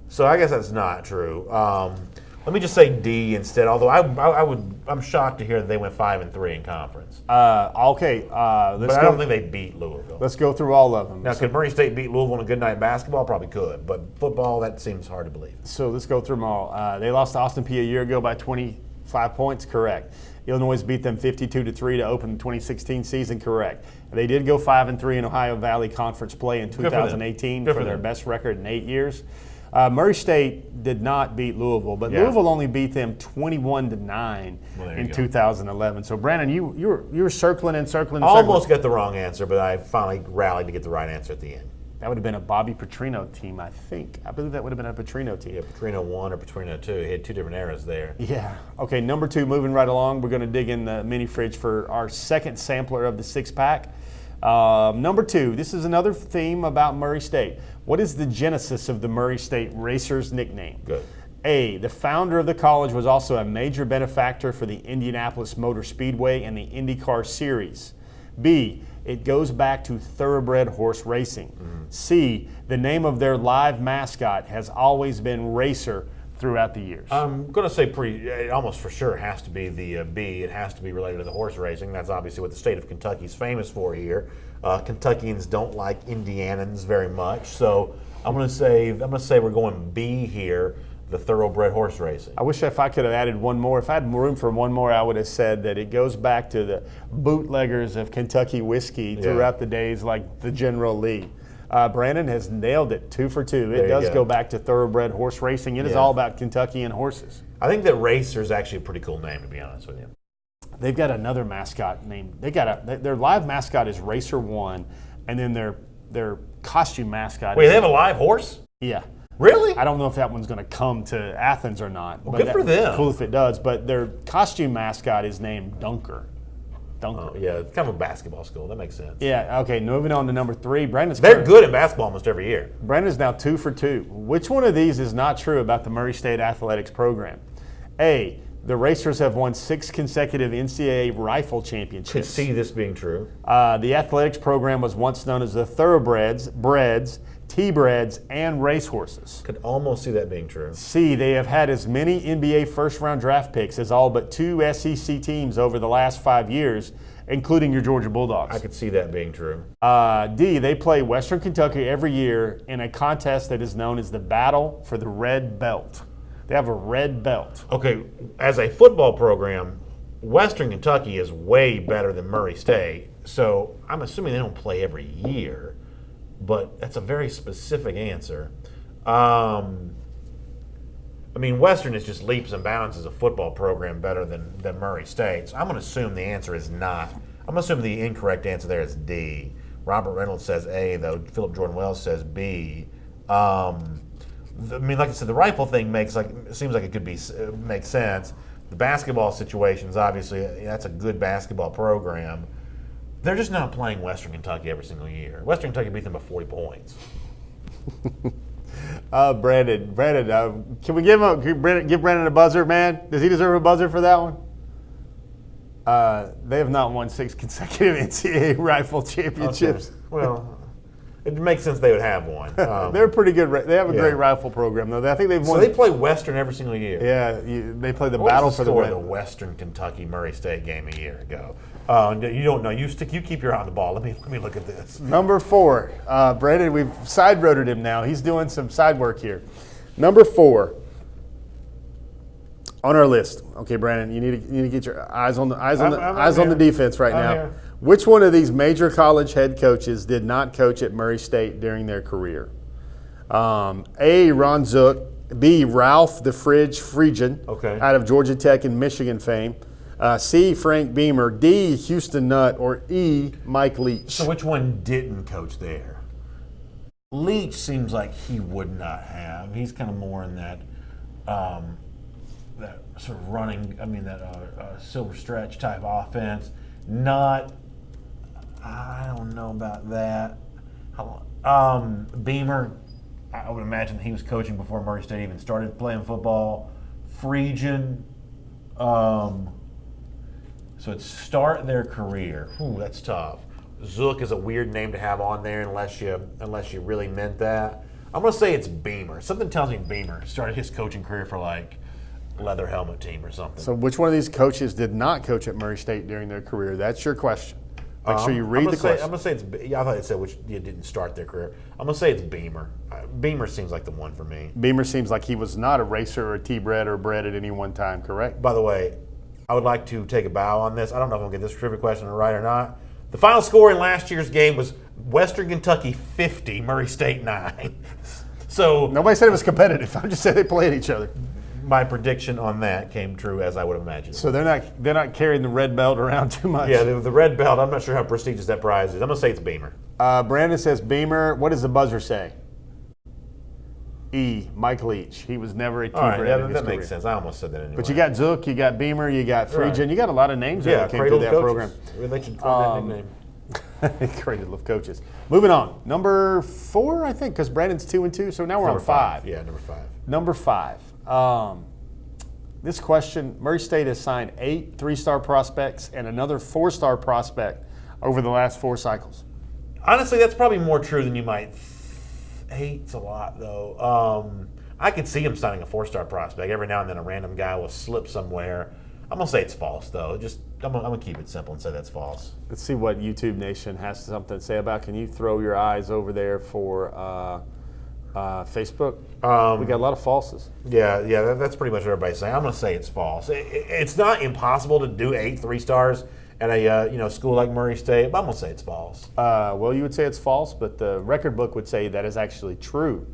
So I guess that's not true. Let me just say D instead. Although I'm shocked to hear that they went 5-3 in conference. Okay, but I don't think they beat Louisville. Let's go through all of them. Now, could Murray State beat Louisville on a good night of basketball? Probably could, but football, that seems hard to believe. So let's go through them all. They lost to Austin Peay a year ago by 25 5 points, correct. Illinois beat them 52-3 to open the 2016 season, correct. They did go 5-3 in Ohio Valley Conference play in 2018 for their best record in 8 years. Murray State did not beat Louisville, but Louisville only beat them 21-9 in 2011. So Brandon, you were circling and circling. And Almost got the wrong answer, but I finally rallied to get the right answer at the end. That would have been a Bobby Petrino team, I think. I believe that would have been a Petrino team. Yeah, Petrino 1 or Petrino 2. He had two different eras there. Yeah. Okay, number 2, moving right along. We're going to dig in the mini fridge for our second sampler of the 6-pack. Number 2, this is another theme about Murray State. What is the genesis of the Murray State Racers nickname? Good. A, the founder of the college was also a major benefactor for the Indianapolis Motor Speedway and the IndyCar Series. B, it goes back to thoroughbred horse racing. C, the name of their live mascot has always been Racer throughout the years. I'm going to say it almost for sure has to be the B. It has to be related to the horse racing. That's obviously what the state of Kentucky is famous for here. Kentuckians don't like Indianans very much, so I'm going to say we're going B here. The thoroughbred horse racing. I wish if I could have added one more. If I had room for one more, I would have said that it goes back to the bootleggers of Kentucky whiskey throughout the days like the General Lee. Brandon has nailed it, 2 for 2. It does go back to thoroughbred horse racing. It is all about Kentucky and horses. I think that Racer is actually a pretty cool name, to be honest with you. They've got another mascot named. Their live mascot is Racer 1, and then their costume mascot. Wait, they have a live horse? Yeah. Really? I don't know if that one's going to come to Athens or not. Well, good for them. Cool if it does. But their costume mascot is named Dunker. Oh, yeah, it's kind of a basketball school. That makes sense. Yeah, okay, moving on to number 3. They're good at basketball almost every year. Brandon's now 2 for 2. Which one of these is not true about the Murray State Athletics program? A, the Racers have won 6 consecutive NCAA rifle championships. Could see this being true. The athletics program was once known as the Thoroughbreds, Breds, T-Breds, and Racehorses. Could almost see that being true. C, they have had as many NBA first-round draft picks as all but 2 SEC teams over the last 5 years, including your Georgia Bulldogs. I could see that being true. D, they play Western Kentucky every year in a contest that is known as the Battle for the Red Belt. They have a red belt. Okay, as a football program, Western Kentucky is way better than Murray State, so I'm assuming they don't play every year. But that's a very specific answer. I mean, Western is just leaps and bounds as a football program better than Murray State. So I'm going to assume the answer is not. I'm going to assume the incorrect answer there is D. Robert Reynolds says A, though. Philip Jordan Wells says B. I mean, like I said, the rifle thing seems like it could make sense. The basketball situations, obviously, that's a good basketball program. They're just not playing Western Kentucky every single year. Western Kentucky beat them by 40 points. Brandon, can we give Brandon a buzzer, man? Does he deserve a buzzer for that one? They have not won 6 consecutive NCAA rifle championships. Okay. Well, it makes sense they would have one. They're pretty good. They have a great rifle program, though. I think they've won. So they play Western every single year. Yeah, they play the What battle was for the score red. of the Western Kentucky Murray State game a year ago. You don't know. You keep your eye on the ball. Let me look at this. Number 4, Brandon. We've side-roaded him now. He's doing some side work here. Number 4 on our list. Okay, Brandon, you need to get your eyes on the defense right now. Here. Which one of these major college head coaches did not coach at Murray State during their career? A, Ron Zook. B, Ralph the Fridge Friedgen, out of Georgia Tech and Michigan fame. C, Frank Beamer. D, Houston Nutt. Or E, Mike Leach. So which one didn't coach there? Leach seems like he would not have. He's kind of more in that that sort of running. I mean that silver stretch type offense. Not. I don't know about that. Beamer. I would imagine he was coaching before Murray State even started playing football. Friedgen. So it's start their career. Ooh, that's tough. Zook is a weird name to have on there unless you really meant that. I'm going to say it's Beamer. Something tells me Beamer started his coaching career for like leather helmet team or something. So which one of these coaches did not coach at Murray State during their career? That's your question. Make sure you read the question. I'm going to say it's. I thought it said which you didn't start their career. I'm going to say it's Beamer. Beamer seems like the one for me. Beamer seems like he was not a racer or T-bred or bred at any one time, correct? By the way, I would like to take a bow on this. I don't know if I'm going to get this trivia question right or not. The final score in last year's game was Western Kentucky 50, Murray State 9. So Nobody said it was competitive. I just said they played each other. my prediction on that came true as I would have imagined. So they're not carrying the red belt around too much. Yeah, the red belt, I'm not sure how prestigious that prize is. I'm going to say it's Beamer. Brandon says Beamer. What does the buzzer say? E. Mike Leach. He was never a T-bred. All right, yeah, in his that career. makes sense. I almost said that anyway. But you got Zook, you got Beamer, you got Friedgen. Right. You got a lot of names that came Cradle through that of program. Coaches. They should find that nickname. Cradle of coaches. Moving on. Number 4, I think, because Brandon's 2-2. So now we're on 5. Yeah, number 5. Number 5. This question, Murray State has signed 8 3-star prospects and another 4-star prospect over the last 4 cycles. Honestly, that's probably more true than you might. 8's a lot, though. I could see him signing a 4-star prospect. Every now and then a random guy will slip somewhere. I'm going to say it's false, though. I'm going to keep it simple and say that's false. Let's see what YouTube Nation has something to say about. Can you throw your eyes over there for Facebook? We got a lot of falses. Yeah, that's pretty much what everybody's saying. I'm going to say it's false. It's not impossible to do 8 3-stars at a school like Murray State, but I'm going to say it's false. Well, you would say it's false, but the record book would say that is actually true.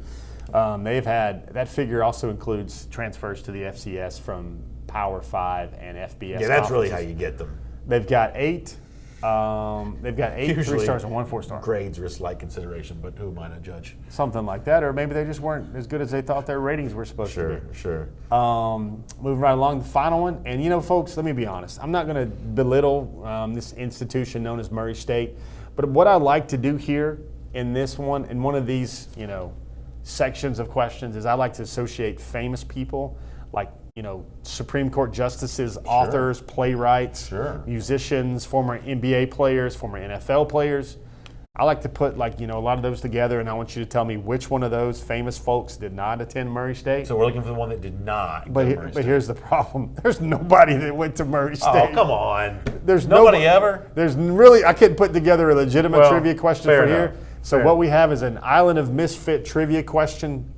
They've had that figure also includes transfers to the FCS from Power 5 and FBS. Yeah, that's really how you get them. They've got 8. They've got 8 Usually 3-stars and 1 4-star. Grades are a slight consideration, but who am I to judge? Something like that, or maybe they just weren't as good as they thought their ratings were supposed to be. Sure. Moving right along, the final one. And, folks, let me be honest. I'm not going to belittle this institution known as Murray State. But what I like to do here in this one, in one of these, sections of questions, is I like to associate famous people like, Supreme Court justices, authors, playwrights, musicians, former NBA players, former NFL players. I like to put a lot of those together, and I want you to tell me which one of those famous folks did not attend Murray State. So we're looking for the one that did not. But here's the problem: there's nobody that went to Murray State. Oh, come on! There's nobody ever. There's really I couldn't put together a legitimate trivia question for enough. here. So what we have is an Island of Misfit trivia question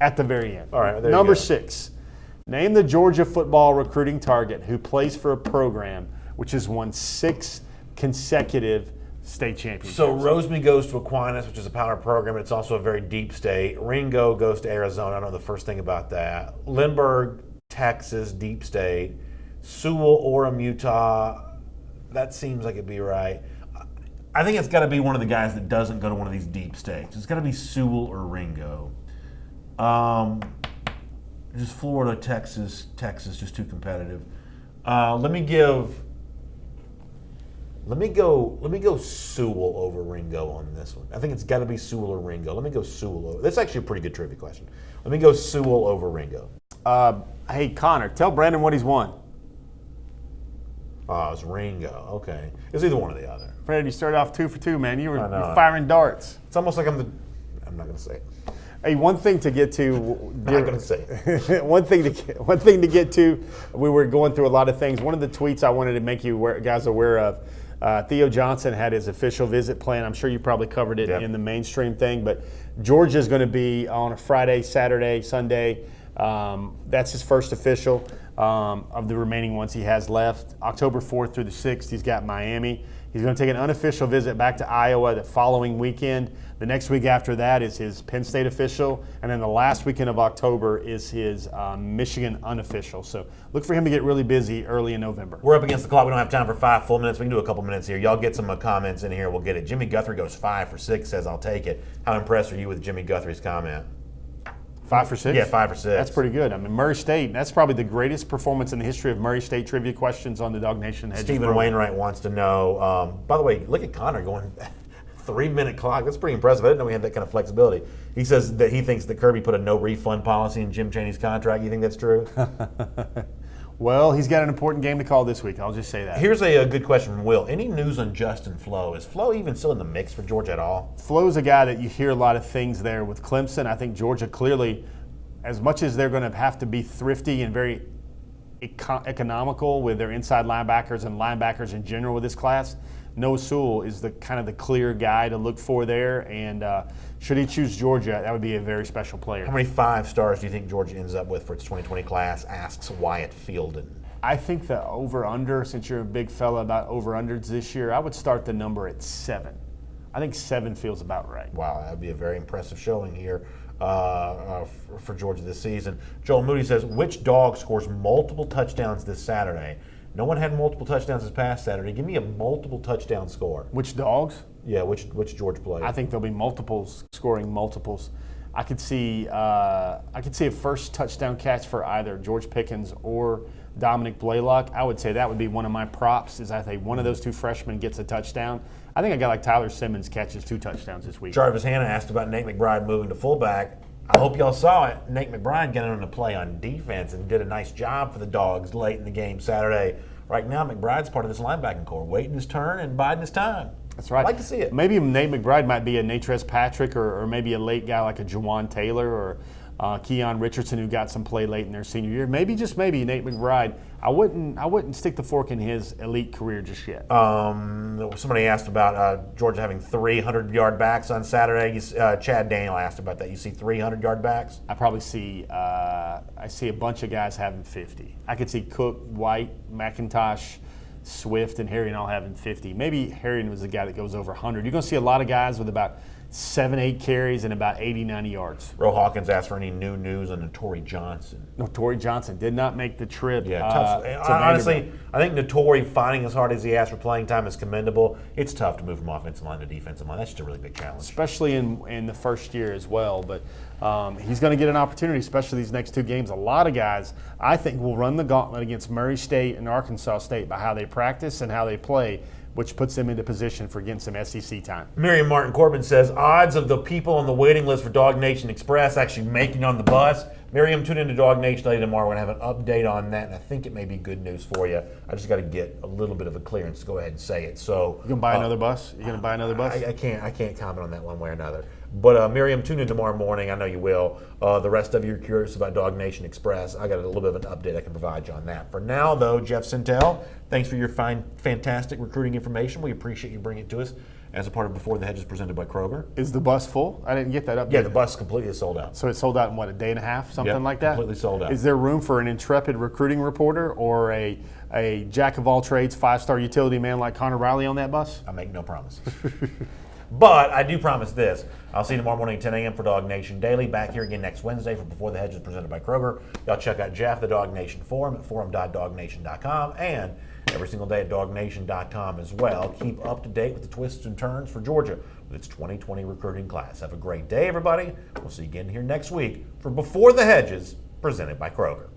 at the very end. All right, there Number you go. 6. Name the Georgia football recruiting target who plays for a program which has won 6 consecutive state championships. So Rosemy goes to Aquinas, which is a power program. It's also a very deep state. Ringo goes to Arizona. I don't know the first thing about that. Lindbergh, Texas, deep state. Sewell, Orem, Utah. That seems like it'd be right. I think it's got to be one of the guys that doesn't go to one of these deep states. It's got to be Sewell or Ringo. Just Florida, Texas, just too competitive. Let me go Sewell over Ringo on this one. I think it's got to be Sewell or Ringo. Let me go Sewell over. That's actually a pretty good trivia question. Let me go Sewell over Ringo. Hey, Connor, tell Brandon what he's won. Oh, it's Ringo. Okay. It's either one or the other. Brandon, you started off 2 for 2, man. You're firing darts. It's almost like I'm not going to say it. Hey, one thing to get to. I'm not going to say it. one thing to get to. We were going through a lot of things. One of the tweets I wanted to make you guys aware of. Theo Johnson had his official visit plan. I'm sure you probably covered it in the mainstream thing, but Georgia's going to be on a Friday, Saturday, Sunday. That's his first official of the remaining ones he has left. October 4th through the 6th, he's got Miami. He's going to take an unofficial visit back to Iowa the following weekend. The next week after that is his Penn State official. And then the last weekend of October is his Michigan unofficial. So look for him to get really busy early in November. We're up against the clock. We don't have time for 5 full minutes. We can do a couple minutes here. Y'all get some comments in here. We'll get it. Jimmy Guthrie goes 5 for 6, says, I'll take it. How impressed are you with Jimmy Guthrie's comment? 5 for 6? Yeah, 5 for 6. That's pretty good. I mean, Murray State, that's probably the greatest performance in the history of Murray State trivia questions on the Dog Nation Hedges Stephen program. Wainwright wants to know, by the way, look at Connor going 3-minute clock. That's pretty impressive. I didn't know we had that kind of flexibility. He says that he thinks that Kirby put a no refund policy in Jim Chaney's contract. You think that's true? Well, he's got an important game to call this week. I'll just say that. Here's a good question from Will. Any news on Justin Flo? Is Flo even still in the mix for Georgia at all? Flo's a guy that you hear a lot of things there with Clemson. I think Georgia clearly, as much as they're going to have to be thrifty and very economical with their inside linebackers and linebackers in general with this class, Noah Sewell is the kind of the clear guy to look for there. And should he choose Georgia, that would be a very special player. How many 5 stars do you think Georgia ends up with for its 2020 class? Asks Wyatt Fielden. I think the over-under, since you're a big fella about over-unders this year, I would start the number at 7. I think 7 feels about right. Wow, that would be a very impressive showing here for Georgia this season. Joel Moody says, which dog scores multiple touchdowns this Saturday? No one had multiple touchdowns this past Saturday. Give me a multiple touchdown score. Which dogs? Yeah, which Georgia player? I think there'll be multiples scoring multiples. I could see a first touchdown catch for either George Pickens or Dominic Blaylock. I would say that would be one of my props. Is I think one of those two freshmen gets a touchdown. I think a guy like Tyler Simmons catches 2 touchdowns this week. Jarvis Hanna asked about Nate McBride moving to fullback. I hope y'all saw it. Nate McBride got on a play on defense and did a nice job for the Dogs late in the game Saturday. Right now, McBride's part of this linebacking core, waiting his turn and biding his time. That's right. I'd like to see it. Maybe Nate McBride might be a Natrez Patrick or maybe a late guy like a Jawan Taylor or Keon Richardson who got some play late in their senior year. Maybe, just maybe, Nate McBride. I wouldn't stick the fork in his elite career just yet. Somebody asked about Georgia having 300-yard backs on Saturday. Chad Daniel asked about that. You see 300-yard backs? I probably see I see a bunch of guys having 50. I could see Cook, White, McIntosh, Swift, and Harrion all having 50. Maybe Harrion was the guy that goes over 100. You're going to see a lot of guys with about 7-8 carries and about 80-90 yards. Ro Hawkins asked for any new news on Notori Johnson. Notori Johnson did not make the trip. Yeah, tough. Honestly, I think Notori fighting as hard as he has for playing time is commendable. It's tough to move from offensive line to defensive line. That's just a really big challenge. Especially in the first year as well. But he's going to get an opportunity, especially these next 2 games. A lot of guys, I think, will run the gauntlet against Murray State and Arkansas State by how they practice and how they play, which puts them into position for getting some SEC time. Miriam Martin Corbin says, odds of the people on the waiting list for Dog Nation Express actually making on the bus. Miriam, tune into Dog Nation later tomorrow. We're going to have an update on that, and I think it may be good news for you. I just got to get a little bit of a clearance to go ahead and say it. So, you going to buy another bus? You going to buy another bus? I can't comment on that one way or another. But Miriam, tune in tomorrow morning. I know you will. The rest of you are curious about Dog Nation Express. I got a little bit of an update I can provide you on that. For now, though, Jeff Sintel, thanks for your fantastic recruiting information. We appreciate you bringing it to us as a part of Before the Hedges presented by Kroger. Is the bus full? I didn't get that update. Yeah, the bus completely sold out. So it sold out in what, a day and a half, something like that? Completely sold out. Is there room for an intrepid recruiting reporter or a jack of all trades, 5-star utility man like Connor Riley on that bus? I make no promises. But I do promise this. I'll see you tomorrow morning at 10 a.m. for Dog Nation Daily. Back here again next Wednesday for Before the Hedges presented by Kroger. Y'all check out Jeff, the Dog Nation Forum at forum.dognation.com and every single day at dognation.com as well. Keep up to date with the twists and turns for Georgia with its 2020 recruiting class. Have a great day, everybody. We'll see you again here next week for Before the Hedges presented by Kroger.